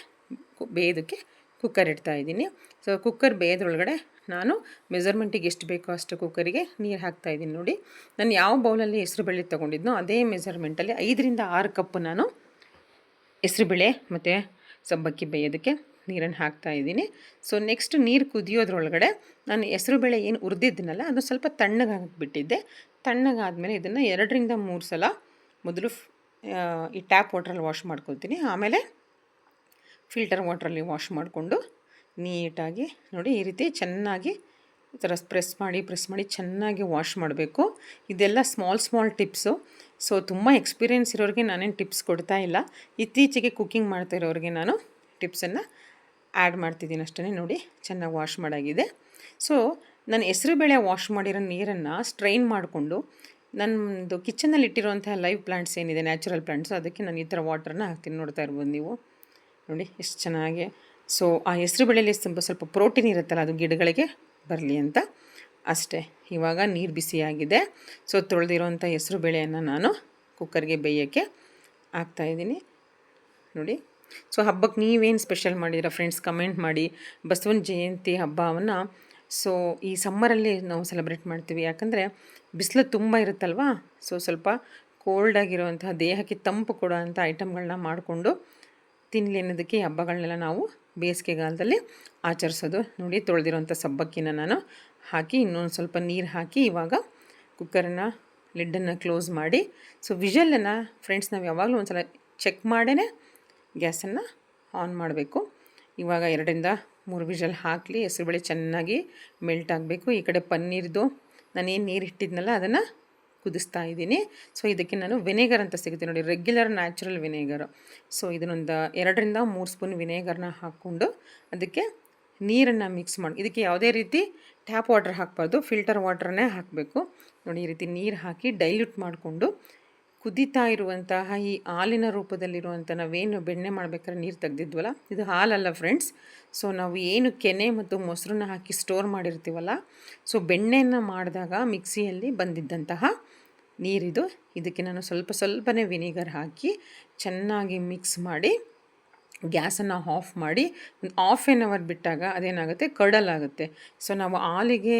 ಬೇಯೋದಕ್ಕೆ ಕುಕ್ಕರ್ ಇಡ್ತಾಯಿದ್ದೀನಿ. ಸೊ ಕುಕ್ಕರ್ ಬೇಯೋದ್ರೊಳಗಡೆ ನಾನು ಮೆಜರ್ಮೆಂಟಿಗೆ ಎಷ್ಟು ಬೇಕೋ ಅಷ್ಟು ಕುಕ್ಕರಿಗೆ ನೀರು ಹಾಕ್ತಾಯಿದ್ದೀನಿ. ನೋಡಿ, ನಾನು ಯಾವ ಬೌಲಲ್ಲಿ ಹೆಸರುಬೇಳೆ ತೊಗೊಂಡಿದ್ನೋ ಅದೇ ಮೆಜರ್ಮೆಂಟಲ್ಲಿ 5ರಿಂದ 6 ಕಪ್ ನಾನು ಹೆಸರುಬೇಳೆ ಮತ್ತು ಸಬ್ಬಕ್ಕಿ ಬೇಯೋದಕ್ಕೆ ನೀರನ್ನು ಹಾಕ್ತಾಯಿದ್ದೀನಿ. ಸೊ ನೆಕ್ಸ್ಟ್ ನೀರು ಕುದಿಯೋದ್ರೊಳಗಡೆ ನಾನು ಹೆಸರುಬೇಳೆ ಏನು ಹುರಿದಿದ್ದೀನಲ್ಲ ಅದು ಸ್ವಲ್ಪ ತಣ್ಣಗಾಗಿಬಿಟ್ಟಿದ್ದೆ. ತಣ್ಣಗಾದಮೇಲೆ ಇದನ್ನು 2ರಿಂದ 3 ಸಲ ಮೊದಲು ಈ ಟ್ಯಾಪ್ ವಾಟ್ರಲ್ಲಿ ವಾಶ್ ಮಾಡ್ಕೊತೀನಿ. ಆಮೇಲೆ ಫಿಲ್ಟರ್ ವಾಟ್ರಲ್ಲಿ ವಾಶ್ ಮಾಡಿಕೊಂಡು ನೀಟಾಗಿ ನೋಡಿ ಈ ರೀತಿ ಚೆನ್ನಾಗಿ ಈ ಥರ ಪ್ರೆಸ್ ಮಾಡಿ ಚೆನ್ನಾಗಿ ವಾಶ್ ಮಾಡಬೇಕು. ಇದೆಲ್ಲ ಸ್ಮಾಲ್ ಟಿಪ್ಸು. ಸೊ ತುಂಬ ಎಕ್ಸ್ಪೀರಿಯೆನ್ಸ್ ಇರೋರಿಗೆ ನಾನೇನು ಟಿಪ್ಸ್ ಕೊಡ್ತಾ ಇಲ್ಲ, ಇತ್ತೀಚೆಗೆ ಕುಕ್ಕಿಂಗ್ ಮಾಡ್ತಾ ಇರೋರಿಗೆ ನಾನು ಟಿಪ್ಸನ್ನು ಆ್ಯಡ್ ಮಾಡ್ತಿದ್ದೀನಿ ಅಷ್ಟೇ. ನೋಡಿ, ಚೆನ್ನಾಗಿ ವಾಶ್ ಮಾಡಾಗಿದೆ. ಸೊ ನಾನು ಹೆಸರುಬೇಳೆ ವಾಶ್ ಮಾಡಿರೋ ನೀರನ್ನು ಸ್ಟ್ರೈನ್ ಮಾಡಿಕೊಂಡು ನನ್ನದು ಕಿಚನಲ್ಲಿ ಇಟ್ಟಿರುವಂಥ ಲೈವ್ ಪ್ಲಾಂಟ್ಸ್ ಏನಿದೆ, ನ್ಯಾಚುರಲ್ ಪ್ಲಾಂಟ್ಸು, ಅದಕ್ಕೆ ನಾನು ಈ ಥರ ವಾಟ್ರನ್ನ ಹಾಕ್ತೀನಿ. ನೋಡ್ತಾ ಇರ್ಬೋದು ನೀವು, ನೋಡಿ ಎಷ್ಟು ಚೆನ್ನಾಗಿ. ಸೊ ಆ ಹೆಸರುಬೇಳೆಯಲ್ಲಿ ಸ್ವಲ್ಪ ಪ್ರೋಟೀನ್ ಇರುತ್ತಲ್ಲ, ಅದು ಗಿಡಗಳಿಗೆ ಬರಲಿ ಅಂತ ಅಷ್ಟೇ. ಇವಾಗ ನೀರು ಬಿಸಿಯಾಗಿದೆ. ಸೊ ತೊಳೆದಿರೋಂಥ ಹೆಸರುಬೇಳೆಯನ್ನು ನಾನು ಕುಕ್ಕರ್ಗೆ ಬೇಯೋಕ್ಕೆ ಹಾಕ್ತಾಯಿದ್ದೀನಿ ನೋಡಿ. ಸೊ ಹಬ್ಬಕ್ಕೆ ನೀವೇನು ಸ್ಪೆಷಲ್ ಮಾಡಿದ್ದೀರಾ ಫ್ರೆಂಡ್ಸ್, ಕಮೆಂಟ್ ಮಾಡಿ. ಬಸವನ ಜಯಂತಿ ಹಬ್ಬವನ್ನು ಸೊ ಈ ಸಮ್ಮರಲ್ಲಿ ನಾವು ಸೆಲೆಬ್ರೇಟ್ ಮಾಡ್ತೀವಿ, ಯಾಕಂದರೆ ಬಿಸಿಲು ತುಂಬ ಇರುತ್ತಲ್ವ. ಸೊ ಸ್ವಲ್ಪ ಕೋಲ್ಡಾಗಿರುವಂತಹ ದೇಹಕ್ಕೆ ತಂಪು ಕೊಡೋ ಅಂಥ ಐಟಮ್ಗಳನ್ನ ಮಾಡಿಕೊಂಡು ತಿನ್ನಲಿ ಅನ್ನೋದಕ್ಕೆ ಈ ಹಬ್ಬಗಳನ್ನೆಲ್ಲ ನಾವು ಬೇಸಿಗೆಗಾಲದಲ್ಲಿ ಆಚರಿಸೋದು. ನೋಡಿ, ತೊಳೆದಿರೋಂಥ ಸಬ್ಬಕ್ಕಿನ ನಾನು ಹಾಕಿ ಇನ್ನೊಂದು ಸ್ವಲ್ಪ ನೀರು ಹಾಕಿ ಇವಾಗ ಕುಕ್ಕರನ್ನು ಲಿಡ್ಡನ್ನು ಕ್ಲೋಸ್ ಮಾಡಿ. ಸೊ ವಿಷಲನ್ನು ಫ್ರೆಂಡ್ಸ್ ನಾವು ಯಾವಾಗಲೂ ಒಂದು ಸಲ ಚೆಕ್ ಮಾಡೇ ಗ್ಯಾಸನ್ನು ಆನ್ ಮಾಡಬೇಕು. ಇವಾಗ 2ರಿಂದ 3 ವಿಷಲ್ ಹಾಕಲಿ, ಹೆಸರುಬೇಳೆ ಚೆನ್ನಾಗಿ ಮೆಲ್ಟ್ ಆಗಬೇಕು. ಈ ಕಡೆ ಪನ್ನೀರ್ದು ನಾನೇನು ನೀರು ಇಟ್ಟಿದ್ನಲ್ಲ ಅದನ್ನು ಕುದಿಸ್ತಾ ಇದ್ದೀನಿ. ಸೊ ಇದಕ್ಕೆ ನಾನು ವಿನೇಗರ್ ಅಂತ ಸಿಗುತ್ತೆ ನೋಡಿ, ರೆಗ್ಯುಲರ್ ನ್ಯಾಚುರಲ್ ವಿನೇಗರು. ಸೊ ಇದನ್ನೊಂದು 2ರಿಂದ 3 ಸ್ಪೂನ್ ವಿನೇಗರ್ನ ಹಾಕ್ಕೊಂಡು ಅದಕ್ಕೆ ನೀರನ್ನು ಮಿಕ್ಸ್ ಮಾಡಿ, ಇದಕ್ಕೆ ಯಾವುದೇ ರೀತಿ ಟ್ಯಾಪ್ ವಾಟರ್ ಹಾಕಬಾರ್ದು, ಫಿಲ್ಟರ್ ವಾಟ್ರನ್ನೇ ಹಾಕಬೇಕು. ನೋಡಿ, ಈ ರೀತಿ ನೀರು ಹಾಕಿ ಡೈಲ್ಯೂಟ್ ಮಾಡಿಕೊಂಡು ಕುದೀತಾ ಇರುವಂತಹ ಈ ಹಾಲಿನ ರೂಪದಲ್ಲಿರುವಂಥ ನಾವೇನು ಬೆಣ್ಣೆ ಮಾಡಬೇಕಾದ್ರೆ ನೀರು ತೆಗೆದಿದ್ವಲ್ಲ, ಇದು ಹಾಲಲ್ಲ ಫ್ರೆಂಡ್ಸ್. ಸೊ ನಾವು ಏನು ಕೆನೆ ಮತ್ತು ಮೊಸರನ್ನ ಹಾಕಿ ಸ್ಟೋರ್ ಮಾಡಿರ್ತೀವಲ್ಲ, ಸೊ ಬೆಣ್ಣೆಯನ್ನು ಮಾಡಿದಾಗ ಮಿಕ್ಸಿಯಲ್ಲಿ ಬಂದಿದ್ದಂತಹ ನೀರಿದು. ಇದಕ್ಕೆ ನಾನು ಸ್ವಲ್ಪನೇ ವಿನಿಗರ್ ಹಾಕಿ ಚೆನ್ನಾಗಿ ಮಿಕ್ಸ್ ಮಾಡಿ ಗ್ಯಾಸನ್ನು ಆಫ್ ಮಾಡಿ ಒಂದು ಹಾಫ್ ಆನ್ ಅವರ್ ಬಿಟ್ಟಾಗ ಅದೇನಾಗುತ್ತೆ, ಕರ್ಡಲಾಗುತ್ತೆ. ಸೊ ನಾವು ಹಾಲಿಗೆ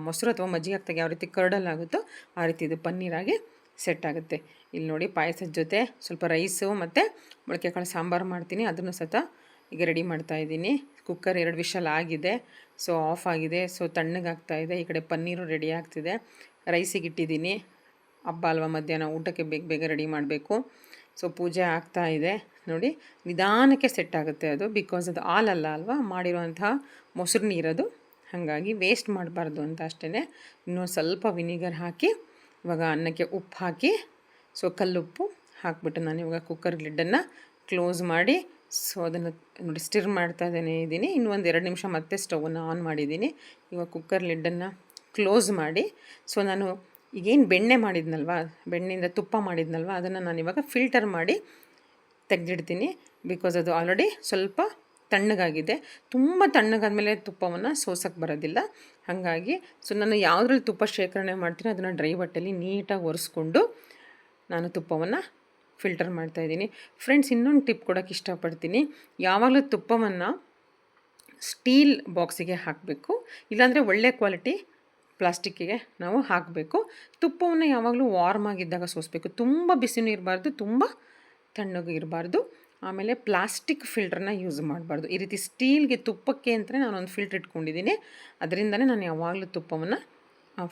ಮೊಸರು ಅಥವಾ ಮಜ್ಜಿಗೆ ಹಾಕ್ದಾಗ ಯಾವ ರೀತಿ ಕರ್ಡಲಾಗುತ್ತೋ ಆ ರೀತಿ ಇದು ಪನ್ನೀರಾಗಿ ಸೆಟ್ ಆಗುತ್ತೆ. ಇಲ್ಲಿ ನೋಡಿ, ಪಾಯಸದ ಜೊತೆ ಸ್ವಲ್ಪ ರೈಸು ಮತ್ತು ಮೊಳಕೆ ಕಾಳು ಸಾಂಬಾರು ಮಾಡ್ತೀನಿ, ಅದನ್ನು ಸಹ ಈಗ ರೆಡಿ ಮಾಡ್ತಾಯಿದ್ದೀನಿ. ಕುಕ್ಕರ್ 2 ವಿಷಲ್ ಆಗಿದೆ. ಸೊ ಆಫ್ ಆಗಿದೆ. ಸೊ ತಣ್ಣಗಾಗ್ತಾಯಿದೆ. ಈ ಕಡೆ ಪನ್ನೀರು ರೆಡಿ ಆಗ್ತಿದೆ. ರೈಸಿಗೆ ಇಟ್ಟಿದ್ದೀನಿ. ಹಬ್ಬ ಅಲ್ವಾ, ಮಧ್ಯಾಹ್ನ ಊಟಕ್ಕೆ ಬೇಗ ರೆಡಿ ಮಾಡಬೇಕು. ಸೊ ಪೂಜೆ ಆಗ್ತಾಯಿದೆ ನೋಡಿ. ನಿಧಾನಕ್ಕೆ ಸೆಟ್ ಆಗುತ್ತೆ ಅದು, ಬಿಕಾಸ್ ಅದು ಹಾಲಲ್ಲ ಅಲ್ವಾ, ಮಾಡಿರೋಂತಹ ಮೊಸರು ನೀರದು, ಹಾಗಾಗಿ ವೇಸ್ಟ್ ಮಾಡಬಾರ್ದು ಅಂತ ಅಷ್ಟೇ. ಇನ್ನೊಂದು ಸ್ವಲ್ಪ ವಿನಿಗರ್ ಹಾಕಿ ಇವಾಗ ಅನ್ನಕ್ಕೆ ಉಪ್ಪು ಹಾಕಿ, ಸೊ ಕಲ್ಲುಪ್ಪು ಹಾಕ್ಬಿಟ್ಟು ನಾನು ಇವಾಗ ಕುಕ್ಕರ್ ಲಿಡ್ಡನ್ನು ಕ್ಲೋಸ್ ಮಾಡಿ, ಸೊ ಅದನ್ನು ನೋಡಿ ಸ್ಟಿರ್ ಮಾಡ್ತಾ ಇದ್ದೀನಿ. ಇನ್ನೂ ಒಂದು 2 ನಿಮಿಷ ಮತ್ತೆ ಸ್ಟವನ್ನು ಆನ್ ಮಾಡಿದ್ದೀನಿ. ಇವಾಗ ಕುಕ್ಕರ್ ಲಿಡ್ಡನ್ನು ಕ್ಲೋಸ್ ಮಾಡಿ, ಸೊ ನಾನು ಈಗೇನು ಬೆಣ್ಣೆ ಮಾಡಿದ್ನಲ್ವ, ಬೆಣ್ಣೆಯಿಂದ ತುಪ್ಪ ಮಾಡಿದ್ನಲ್ವ, ಅದನ್ನು ನಾನು ಇವಾಗ ಫಿಲ್ಟರ್ ಮಾಡಿ ತೆಗೆದಿಡ್ತೀನಿ. ಬಿಕಾಸ್ ಅದು ಆಲ್ರೆಡಿ ಸ್ವಲ್ಪ ತಣ್ಣಗಾಗಿದೆ. ತುಂಬ ತಣ್ಣಗಾದ್ಮೇಲೆ ತುಪ್ಪವನ್ನು ಸೋಸೋಕ್ಕೆ ಬರೋದಿಲ್ಲ. ಹಾಗಾಗಿ ಸೊ ನಾನು ಯಾವುದ್ರಲ್ಲಿ ತುಪ್ಪ ಶೇಖರಣೆ ಮಾಡ್ತೀನಿ ಅದನ್ನು ಡ್ರೈ ಬಟ್ಟೆಯಲ್ಲಿ ನೀಟಾಗಿ ಒರೆಸ್ಕೊಂಡು ನಾನು ತುಪ್ಪವನ್ನು ಫಿಲ್ಟರ್ ಮಾಡ್ತಾಯಿದ್ದೀನಿ. ಫ್ರೆಂಡ್ಸ್, ಇನ್ನೊಂದು ಟಿಪ್ ಕೊಡೋಕ್ಕೆ ಇಷ್ಟಪಡ್ತೀನಿ. ಯಾವಾಗಲೂ ತುಪ್ಪವನ್ನು ಸ್ಟೀಲ್ ಬಾಕ್ಸಿಗೆ ಹಾಕಬೇಕು, ಇಲ್ಲಾಂದರೆ ಒಳ್ಳೆ ಕ್ವಾಲಿಟಿ ಪ್ಲಾಸ್ಟಿಕ್ಕಿಗೆ ನಾವು ಹಾಕಬೇಕು. ತುಪ್ಪವನ್ನು ಯಾವಾಗಲೂ ವಾರ್ಮ್ ಆಗಿದ್ದಾಗ ಸೋಸಬೇಕು. ತುಂಬ ಬಿಸಿನೂ ಇರಬಾರ್ದು, ತುಂಬ ತಣ್ಣಗೂ ಇರಬಾರ್ದು. ಆಮೇಲೆ ಪ್ಲಾಸ್ಟಿಕ್ ಫಿಲ್ಟ್ರನ್ನ ಯೂಸ್ ಮಾಡಬಾರ್ದು. ಈ ರೀತಿ ಸ್ಟೀಲ್ಗೆ ತುಪ್ಪಕ್ಕೆ ಅಂತಲೇ ನಾನೊಂದು ಫಿಲ್ಟ್ರ್ ಇಟ್ಕೊಂಡಿದ್ದೀನಿ. ಅದರಿಂದನೇ ನಾನು ಯಾವಾಗಲೂ ತುಪ್ಪವನ್ನು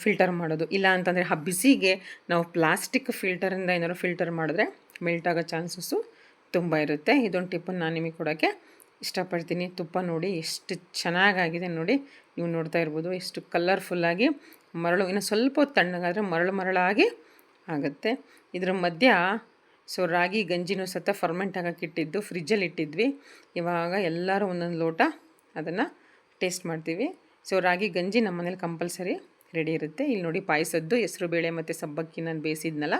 ಫಿಲ್ಟರ್ ಮಾಡೋದು. ಇಲ್ಲ ಅಂತಂದರೆ ಬಿಸಿಗೆ ನಾವು ಪ್ಲಾಸ್ಟಿಕ್ ಫಿಲ್ಟರಿಂದ ಏನಾದ್ರು ಫಿಲ್ಟರ್ ಮಾಡಿದ್ರೆ ಮೆಲ್ಟ್ ಆಗೋ ಚಾನ್ಸಸ್ಸು ತುಂಬ ಇರುತ್ತೆ. ಇದೊಂದು ಟಿಪ್ಪನ್ನು ನಾನು ನಿಮಗೆ ಕೊಡೋಕ್ಕೆ ಇಷ್ಟಪಡ್ತೀನಿ. ತುಪ್ಪ ನೋಡಿ ಎಷ್ಟು ಚೆನ್ನಾಗಾಗಿದೆ ನೋಡಿ, ನೀವು ನೋಡ್ತಾ ಇರ್ಬೋದು ಎಷ್ಟು ಕಲರ್ಫುಲ್ಲಾಗಿ ಮರಳು. ಇನ್ನು ಸ್ವಲ್ಪ ಹೊತ್ತು ತಣ್ಣಗಾದರೆ ಮರಳಾಗಿ ಆಗುತ್ತೆ. ಇದರ ಮಧ್ಯ ರಾಗಿ ಗಂಜಿನೂ ಸತ ಫರ್ಮೆಂಟ್ ಆಗೋಕ್ಕೆ ಇಟ್ಟಿದ್ದು ಫ್ರಿಜ್ಜಲ್ಲಿ ಇಟ್ಟಿದ್ವಿ. ಇವಾಗ ಎಲ್ಲರೂ ಒಂದೊಂದು ಲೋಟ ಅದನ್ನು ಟೇಸ್ಟ್ ಮಾಡ್ತೀವಿ. ರಾಗಿ ಗಂಜಿ ನಮ್ಮ ಮನೇಲಿ ಕಂಪಲ್ಸರಿ ರೆಡಿ ಇರುತ್ತೆ. ಇಲ್ಲಿ ನೋಡಿ ಪಾಯಸದ್ದು ಹೆಸರುಬೇಳೆ ಮತ್ತು ಸಬ್ಬಕ್ಕಿ ನಾನು ಬೇಯಿಸಿದ್ನಲ್ಲ,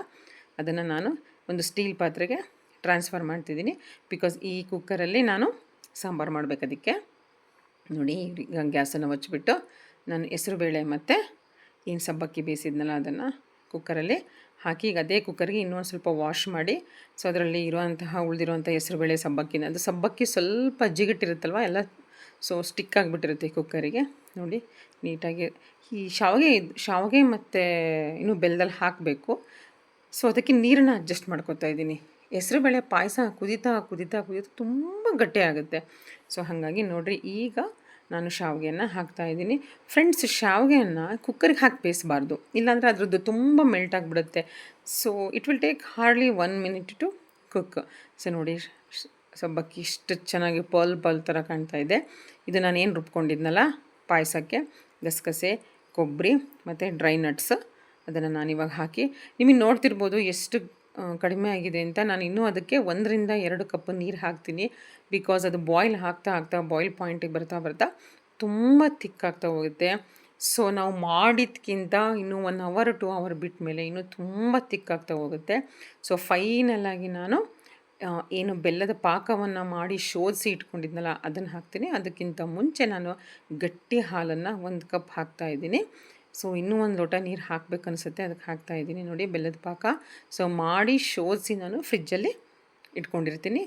ಅದನ್ನು ನಾನು ಒಂದು ಸ್ಟೀಲ್ ಪಾತ್ರೆಗೆ ಟ್ರಾನ್ಸ್ಫರ್ ಮಾಡ್ತಿದ್ದೀನಿ. ಬಿಕಾಸ್ ಈ ಕುಕ್ಕರಲ್ಲಿ ನಾನು ಸಾಂಬಾರು ಮಾಡಬೇಕು. ಅದಕ್ಕೆ ನೋಡಿ ಈಗ ಗ್ಯಾಸನ್ನು ಹಚ್ಬಿಟ್ಟು ನಾನು ಹೆಸರುಬೇಳೆ ಮತ್ತು ಏನು ಸಬ್ಬಕ್ಕಿ ಬೇಯಿಸಿದ್ನಲ್ಲ ಅದನ್ನು ಕುಕ್ಕರಲ್ಲಿ ಹಾಕಿ, ಈಗ ಅದೇ ಕುಕ್ಕರ್ಗೆ ಇನ್ನೊಂದು ಸ್ವಲ್ಪ ವಾಶ್ ಮಾಡಿ ಅದರಲ್ಲಿ ಉಳಿದಿರುವಂಥ ಹೆಸರುಬೇಳೆ ಸಬ್ಬಕ್ಕಿನ, ಅದು ಸಬ್ಬಕ್ಕಿ ಸ್ವಲ್ಪ ಜಿಗಿಟ್ಟಿರುತ್ತಲ್ವ ಎಲ್ಲ, ಸ್ಟಿಕ್ ಆಗಿಬಿಟ್ಟಿರುತ್ತೆ ಕುಕ್ಕರಿಗೆ. ನೋಡಿ ನೀಟಾಗಿ ಈ ಶಾವಿಗೆ ಮತ್ತು ಇನ್ನೂ ಬೆಲ್ಲದಲ್ಲಿ ಹಾಕಬೇಕು. ಅದಕ್ಕೆ ನೀರನ್ನು ಅಡ್ಜಸ್ಟ್ ಮಾಡ್ಕೊತಾ ಇದ್ದೀನಿ. ಹೆಸರುಬೇಳೆ ಪಾಯಸ ಕುದೀತಾ ತುಂಬ ಗಟ್ಟಿ ಆಗುತ್ತೆ. ಹಾಗಾಗಿ ನೋಡಿರಿ, ಈಗ ನಾನು ಶಾವಿಗೆಯನ್ನು ಹಾಕ್ತಾಯಿದ್ದೀನಿ. ಫ್ರೆಂಡ್ಸ್, ಶಾವಿಗೆಯನ್ನು ಕುಕ್ಕರಿಗೆ ಹಾಕಿ ಬೇಯಿಸಬಾರ್ದು, ಇಲ್ಲಾಂದರೆ ಅದ್ರದ್ದು ತುಂಬ ಮೆಲ್ಟ್ ಆಗಿಬಿಡುತ್ತೆ. It will take hardly 1 minute to cook. ನೋಡಿ ಸಬ್ಬಕ್ಕಿ ಇಷ್ಟು ಚೆನ್ನಾಗಿ ಪಲ್ ಥರ ಕಾಣ್ತಾ ಇದೆ. ಇದು ನಾನೇನು ರುಬ್ಕೊಂಡಿದ್ನಲ್ಲ ಪಾಯಸಕ್ಕೆ, ಗಸಗಸೆ, ಕೊಬ್ಬರಿ ಮತ್ತು ಡ್ರೈ ನಟ್ಸ್, ಅದನ್ನು ನಾನಿವಾಗ ಹಾಕಿ ನಿಮಗೆ ನೋಡ್ತಿರ್ಬೋದು ಎಷ್ಟು ಕಡಿಮೆ ಆಗಿದೆ ಅಂತ. ನಾನು ಇನ್ನೂ ಅದಕ್ಕೆ 1 ರಿಂದ 2 ಕಪ್ ನೀರು ಹಾಕ್ತೀನಿ. ಬಿಕಾಸ್ ಅದು ಬಾಯ್ಲ್ ಆಗ್ತಾ ಬಾಯ್ಲ್ ಪಾಯಿಂಟಿಗೆ ಬರ್ತಾ ತುಂಬ ತಿಕ್ಕಾಗ್ತಾ ಹೋಗುತ್ತೆ. ನಾವು ಮಾಡಿದ್ಕಿಂತ ಇನ್ನೂ 1 hour 2 hour ಬಿಟ್ಟ ಮೇಲೆ ಇನ್ನೂ ತುಂಬ ತಿಕ್ಕಾಗ್ತಾ ಹೋಗುತ್ತೆ. ಫೈನಲಾಗಿ ನಾನು ಏನು ಬೆಲ್ಲದ ಪಾಕವನ್ನು ಮಾಡಿ ಶೋಧಿಸಿ ಇಟ್ಕೊಂಡಿದ್ನಲ್ಲ ಅದನ್ನು ಹಾಕ್ತೀನಿ. ಅದಕ್ಕಿಂತ ಮುಂಚೆ ನಾನು ಗಟ್ಟಿ ಹಾಲನ್ನು 1 ಕಪ್ ಹಾಕ್ತಾಯಿದ್ದೀನಿ. ಇನ್ನೂ 1 ಲೋಟ ನೀರು ಹಾಕಬೇಕನ್ಸುತ್ತೆ, ಅದಕ್ಕೆ ಹಾಕ್ತಾಯಿದ್ದೀನಿ. ನೋಡಿ ಬೆಲ್ಲದ ಪಾಕ ಮಾಡಿ ಶೋಧಿಸಿ ನಾನು ಫ್ರಿಜ್ಜಲ್ಲಿ ಇಟ್ಕೊಂಡಿರ್ತೀನಿ.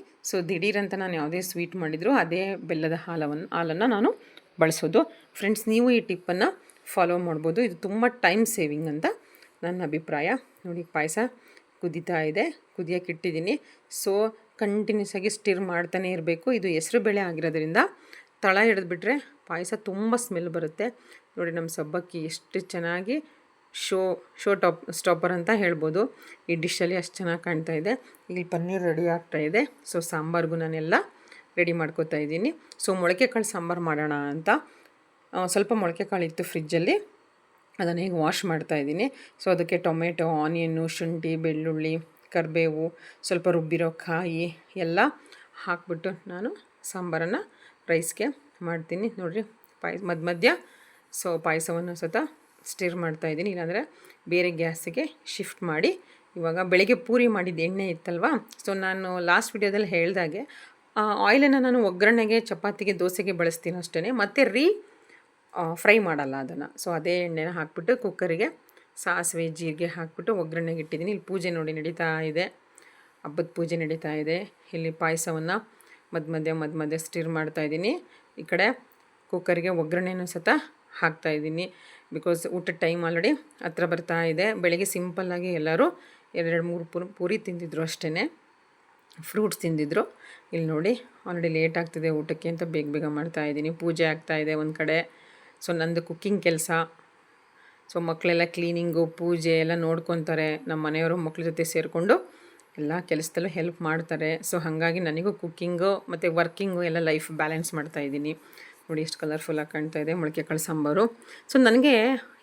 ದಿಢೀರಂತ ನಾನು ಯಾವುದೇ ಸ್ವೀಟ್ ಮಾಡಿದರೂ ಅದೇ ಬೆಲ್ಲದ ಹಾಲನ್ನು ನಾನು ಬಳಸೋದು. ಫ್ರೆಂಡ್ಸ್, ನೀವು ಈ ಟಿಪ್ಪನ್ನು ಫಾಲೋ ಮಾಡ್ಬೋದು. ಇದು ತುಂಬ ಟೈಮ್ ಸೇವಿಂಗ್ ಅಂತ ನನ್ನ ಅಭಿಪ್ರಾಯ. ನೋಡಿ ಪಾಯಸ ಕುದೀತಾ ಇದೆ, ಕುದಿಯೋಕೆ ಇಟ್ಟಿದ್ದೀನಿ. ಕಂಟಿನ್ಯೂಸ್ ಆಗಿ ಸ್ಟಿರ್ ಮಾಡ್ತಾನೆ ಇರಬೇಕು. ಇದು ಹೆಸರುಬೇಳೆ ಆಗಿರೋದ್ರಿಂದ ತಳ ಹಿಡಿದ್ಬಿಟ್ರೆ ಪಾಯಸ ತುಂಬ ಸ್ಮೆಲ್ ಬರುತ್ತೆ. ನೋಡಿ ನಮ್ಮ ಸಬ್ಬಕ್ಕಿ ಎಷ್ಟು ಚೆನ್ನಾಗಿ ಸ್ಟಾಪರ್ ಅಂತ ಹೇಳ್ಬೋದು. ಈ ಡಿಶಲ್ಲಿ ಅಷ್ಟು ಚೆನ್ನಾಗಿ ಕಾಣ್ತಾ ಇದೆ. ಇಲ್ಲಿ ಪನ್ನೀರ್ ರೆಡಿ ಆಗ್ತಾಯಿದೆ. ಸಾಂಬಾರ್ಗೂ ನಾನೆಲ್ಲ ರೆಡಿ ಮಾಡ್ಕೋತಾ ಇದ್ದೀನಿ. ಮೊಳಕೆ ಕಾಳು ಸಾಂಬಾರು ಮಾಡೋಣ ಅಂತ ಸ್ವಲ್ಪ ಮೊಳಕೆ ಕಾಳು ಇತ್ತು ಫ್ರಿಜ್ಜಲ್ಲಿ, ಅದನ್ನು ಈಗ ವಾಶ್ ಮಾಡ್ತಾಯಿದ್ದೀನಿ. ಅದಕ್ಕೆ ಟೊಮೆಟೊ, ಆನಿಯನ್ನು, ಶುಂಠಿ, ಬೆಳ್ಳುಳ್ಳಿ, ಕರಿಬೇವು, ಸ್ವಲ್ಪ ರುಬ್ಬಿರೋ ಕಾಯಿ ಎಲ್ಲ ಹಾಕ್ಬಿಟ್ಟು ನಾನು ಸಾಂಬಾರನ್ನು ರೈಸ್ಗೆ ಮಾಡ್ತೀನಿ. ನೋಡಿರಿ ಮಧ್ಯ ಪಾಯಸವನ್ನು ಸ್ಟಿರ್ ಮಾಡ್ತಾಯಿದ್ದೀನಿ, ಇಲ್ಲಾಂದರೆ ಬೇರೆ ಗ್ಯಾಸಿಗೆ ಶಿಫ್ಟ್ ಮಾಡಿ. ಇವಾಗ ಬೆಳಗ್ಗೆ ಪೂರಿ ಮಾಡಿದ ಎಣ್ಣೆ ಇತ್ತಲ್ವ, ನಾನು ಲಾಸ್ಟ್ ವಿಡಿಯೋದಲ್ಲಿ ಹೇಳ್ದಾಗೆ ಆಯಿಲನ್ನು ನಾನು ಒಗ್ಗರಣೆಗೆ, ಚಪಾತಿಗೆ, ದೋಸೆಗೆ ಬಳಸ್ತೀನಿ ಅಷ್ಟೇ, ಮತ್ತು ಫ್ರೈ ಮಾಡಲ್ಲ ಅದನ್ನು. ಅದೇ ಎಣ್ಣೆನ ಹಾಕ್ಬಿಟ್ಟು ಕುಕ್ಕರಿಗೆ ಸಾಸಿವೆ, ಜೀರಿಗೆ ಹಾಕ್ಬಿಟ್ಟು ಒಗ್ಗರಣೆಗೆ ಇಟ್ಟಿದ್ದೀನಿ. ಇಲ್ಲಿ ಪೂಜೆ ನೋಡಿ ನಡೀತಾ ಇದೆ, ಹಬ್ಬದ ಪೂಜೆ ನಡೀತಾ ಇದೆ. ಇಲ್ಲಿ ಪಾಯಸವನ್ನು ಮಧ್ಯ ಸ್ಟಿರ್ ಮಾಡ್ತಾಯಿದ್ದೀನಿ. ಈ ಕಡೆ ಕುಕ್ಕರಿಗೆ ಒಗ್ಗರಣೆನೂ ಹಾಕ್ತಾಯಿದ್ದೀನಿ. ಬಿಕಾಸ್ ಊಟದ ಟೈಮ್ ಆಲ್ರೆಡಿ ಹತ್ರ ಬರ್ತಾ ಇದೆ. ಬೆಳಗ್ಗೆ ಸಿಂಪಲ್ಲಾಗಿ ಎಲ್ಲರೂ 2-3 ಪೂರಿ ತಿಂದಿದ್ರು ಅಷ್ಟೇ, ಫ್ರೂಟ್ಸ್ ತಿಂದಿದ್ರು. ಇಲ್ಲಿ ನೋಡಿ ಆಲ್ರೆಡಿ ಲೇಟ್ ಆಗ್ತಿದೆ ಊಟಕ್ಕೆ ಅಂತ ಬೇಗ ಮಾಡ್ತಾಯಿದ್ದೀನಿ. ಪೂಜೆ ಆಗ್ತಾಯಿದೆ ಒಂದು ಕಡೆ. ನಂದು ಕುಕ್ಕಿಂಗ್ ಕೆಲಸ. ಮಕ್ಕಳೆಲ್ಲ ಕ್ಲೀನಿಂಗು, ಪೂಜೆ ಎಲ್ಲ ನೋಡ್ಕೊತಾರೆ. ನಮ್ಮ ಮನೆಯವರು ಮಕ್ಳ ಜೊತೆ ಸೇರಿಕೊಂಡು ಎಲ್ಲ ಕೆಲಸದಲ್ಲೂ ಹೆಲ್ಪ್ ಮಾಡ್ತಾರೆ. ಹಾಗಾಗಿ ನನಗೂ ಕುಕ್ಕಿಂಗು ಮತ್ತು ವರ್ಕಿಂಗು ಎಲ್ಲ ಲೈಫ್ ಬ್ಯಾಲೆನ್ಸ್ ಮಾಡ್ತಾಯಿದ್ದೀನಿ. ನೋಡಿ ಎಷ್ಟು ಕಲರ್ಫುಲ್ಲಾಗಿ ಕಾಣ್ತಾ ಇದೆ ಮೊಳಕೆ ಕಾಳು ಸಾಂಬಾರು. ನನಗೆ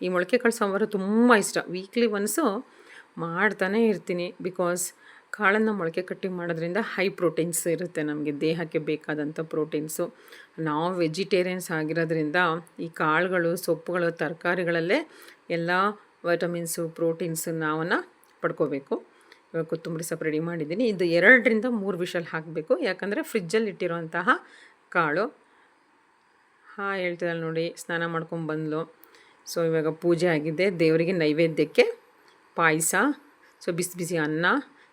ಈ ಮೊಳಕೆ ಕಾಳು ಸಾಂಬಾರು ತುಂಬ ಇಷ್ಟ. ವೀಕ್ಲಿ ಒನ್ಸು ಮಾಡ್ತಾನೇ ಇರ್ತೀನಿ. ಬಿಕಾಸ್ ಕಾಳನ್ನು ಮೊಳಕೆ ಕಟ್ಟಿ ಮಾಡೋದ್ರಿಂದ ಹೈ ಪ್ರೋಟೀನ್ಸ್ ಇರುತ್ತೆ, ನಮಗೆ ದೇಹಕ್ಕೆ ಬೇಕಾದಂಥ ಪ್ರೋಟೀನ್ಸು. ನಾವು ವೆಜಿಟೇರಿಯನ್ಸ್ ಆಗಿರೋದ್ರಿಂದ ಈ ಕಾಳುಗಳು, ಸೊಪ್ಪುಗಳು, ತರಕಾರಿಗಳಲ್ಲೇ ಎಲ್ಲ ವಿಟಮಿನ್ಸು, ಪ್ರೋಟೀನ್ಸು ನಾವನ್ನು ಪಡ್ಕೋಬೇಕು. ಇವಾಗ ಕೊತ್ತಂಬರಿ ಸೊಪ್ಪು ರೆಡಿ ಮಾಡಿದ್ದೀನಿ. ಇದು 2 ರಿಂದ 3 ವಿಷಲ್ ಹಾಕಬೇಕು, ಯಾಕಂದರೆ ಫ್ರಿಜ್ಜಲ್ಲಿ ಇಟ್ಟಿರೋಂತಹ ಕಾಳು. ಹೇಳ್ತಿದ್ದಲ್ಲ ನೋಡಿ, ಸ್ನಾನ ಮಾಡ್ಕೊಂಬಂದ್ಲು. ಇವಾಗ ಪೂಜೆ ಆಗಿದೆ. ದೇವರಿಗೆ ನೈವೇದ್ಯಕ್ಕೆ ಪಾಯಸ, ಬಿಸಿ ಅನ್ನ,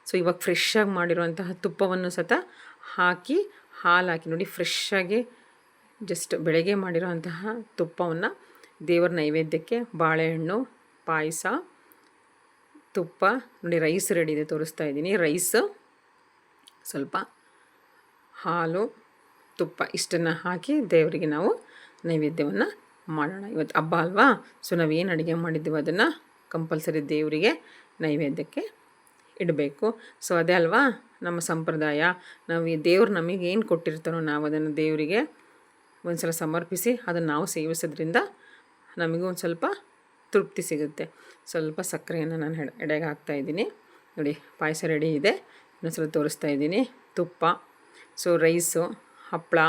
ಸೊ ಇವಾಗ ಫ್ರೆಶ್ಶಾಗಿ ಮಾಡಿರುವಂತಹ ತುಪ್ಪವನ್ನು ಸಹ ಹಾಕಿ ಹಾಲು ಹಾಕಿ ನೋಡಿ ಫ್ರೆಶ್ಶಾಗಿ ಜಸ್ಟ್ ಬೆಳಗ್ಗೆ ಮಾಡಿರೋಂತಹ ತುಪ್ಪವನ್ನು ದೇವರ ನೈವೇದ್ಯಕ್ಕೆ ಬಾಳೆಹಣ್ಣು ಪಾಯಸ ತುಪ್ಪ ನೋಡಿ ರೈಸ್ ರೆಡಿ ಇದೆ ತೋರಿಸ್ತಾ ಇದ್ದೀನಿ. ರೈಸ್ ಸ್ವಲ್ಪ ಹಾಲು ತುಪ್ಪ ಇಷ್ಟನ್ನು ಹಾಕಿ ದೇವರಿಗೆ ನಾವು ನೈವೇದ್ಯವನ್ನು ಮಾಡೋಣ. ಇವತ್ತು ಹಬ್ಬ ಅಲ್ವಾ, ಸೊ ನಾವೇನು ಅಡುಗೆ ಮಾಡಿದ್ದೀವೋ ಅದನ್ನು ಕಂಪಲ್ಸರಿ ದೇವರಿಗೆ ನೈವೇದ್ಯಕ್ಕೆ ಇಡಬೇಕು. ಸೊ ಅದೇ ಅಲ್ವಾ ನಮ್ಮ ಸಂಪ್ರದಾಯ. ನಾವು ಈ ದೇವ್ರು ನಮಗೆ ಏನು ಕೊಟ್ಟಿರ್ತಾರೋ ನಾವು ಅದನ್ನು ದೇವರಿಗೆ ಒಂದು ಸಲ ಸಮರ್ಪಿಸಿ ಅದನ್ನು ನಾವು ಸೇವಿಸೋದ್ರಿಂದ ನಮಗೂ ಒಂದು ಸ್ವಲ್ಪ ತೃಪ್ತಿ ಸಿಗುತ್ತೆ. ಸ್ವಲ್ಪ ಸಕ್ಕರೆಯನ್ನು ನಾನು ಎಡೆಗೆ ಹಾಕ್ತಾಯಿದ್ದೀನಿ ನೋಡಿ. ಪಾಯಸ ರೆಡಿ ಇದೆ, ಇನ್ನೊಂದ್ಸಲ ತೋರಿಸ್ತಾ ಇದ್ದೀನಿ. ತುಪ್ಪ, ಸೊ ರೈಸು, ಹಪ್ಪಳ,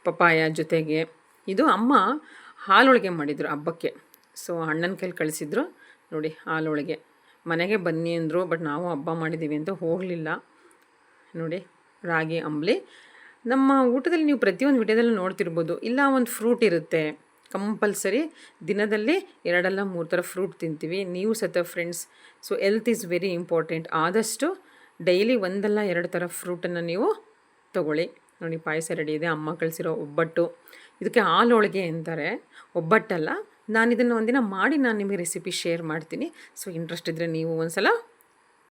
ಪಪಾಯ ಜೊತೆಗೆ ಇದು ಅಮ್ಮ ಹಾಲೊಳಗೆ ಮಾಡಿದರು ಹಬ್ಬಕ್ಕೆ. ಸೊ ಅಣ್ಣನ ಕೈಲಿ ಕಳಿಸಿದ್ರು ನೋಡಿ ಹಾಲೊಳಗೆ. ಮನೆಗೆ ಬನ್ನಿ ಅಂದರು, ಬಟ್ ನಾವು ಹಬ್ಬ ಮಾಡಿದ್ದೀವಿ ಅಂತ ಹೋಗಲಿಲ್ಲ. ನೋಡಿ ರಾಗಿ ಅಂಬಲಿ. ನಮ್ಮ ಊಟದಲ್ಲಿ ನೀವು ಪ್ರತಿಯೊಂದು ವಿಡಿಯೋದಲ್ಲೂ ನೋಡ್ತಿರ್ಬೋದು, ಇಲ್ಲ ಒಂದು ಫ್ರೂಟ್ ಇರುತ್ತೆ ಕಂಪಲ್ಸರಿ. ದಿನದಲ್ಲಿ 2 ಅಲ್ಲ 3 ಥರ ಫ್ರೂಟ್ ತಿಂತೀವಿ. ನೀವು ಸಹ friends, so health is very important. ಆದಷ್ಟು ಡೈಲಿ 1 ಅಲ್ಲ 2 ಥರ ಫ್ರೂಟನ್ನು ನೀವು ತೊಗೊಳ್ಳಿ. ನೋಡಿ ಪಾಯಸ ರೆಡಿ ಇದೆ. ಅಮ್ಮ ಕಳಿಸಿರೋ ಒಬ್ಬಟ್ಟು, ಇದಕ್ಕೆ ಹಾಲೊಳಗೆ ಅಂತಾರೆ, ಒಬ್ಬಟ್ಟಲ್ಲ. ನಾನು ಇದನ್ನು ಒಂದಿನ ಮಾಡಿ ನಾನು ನಿಮಗೆ ರೆಸಿಪಿ ಶೇರ್ ಮಾಡ್ತೀನಿ. ಸೊ ಇಂಟ್ರೆಸ್ಟ್ ಇದ್ದರೆ ನೀವು ಒಂದು ಸಲ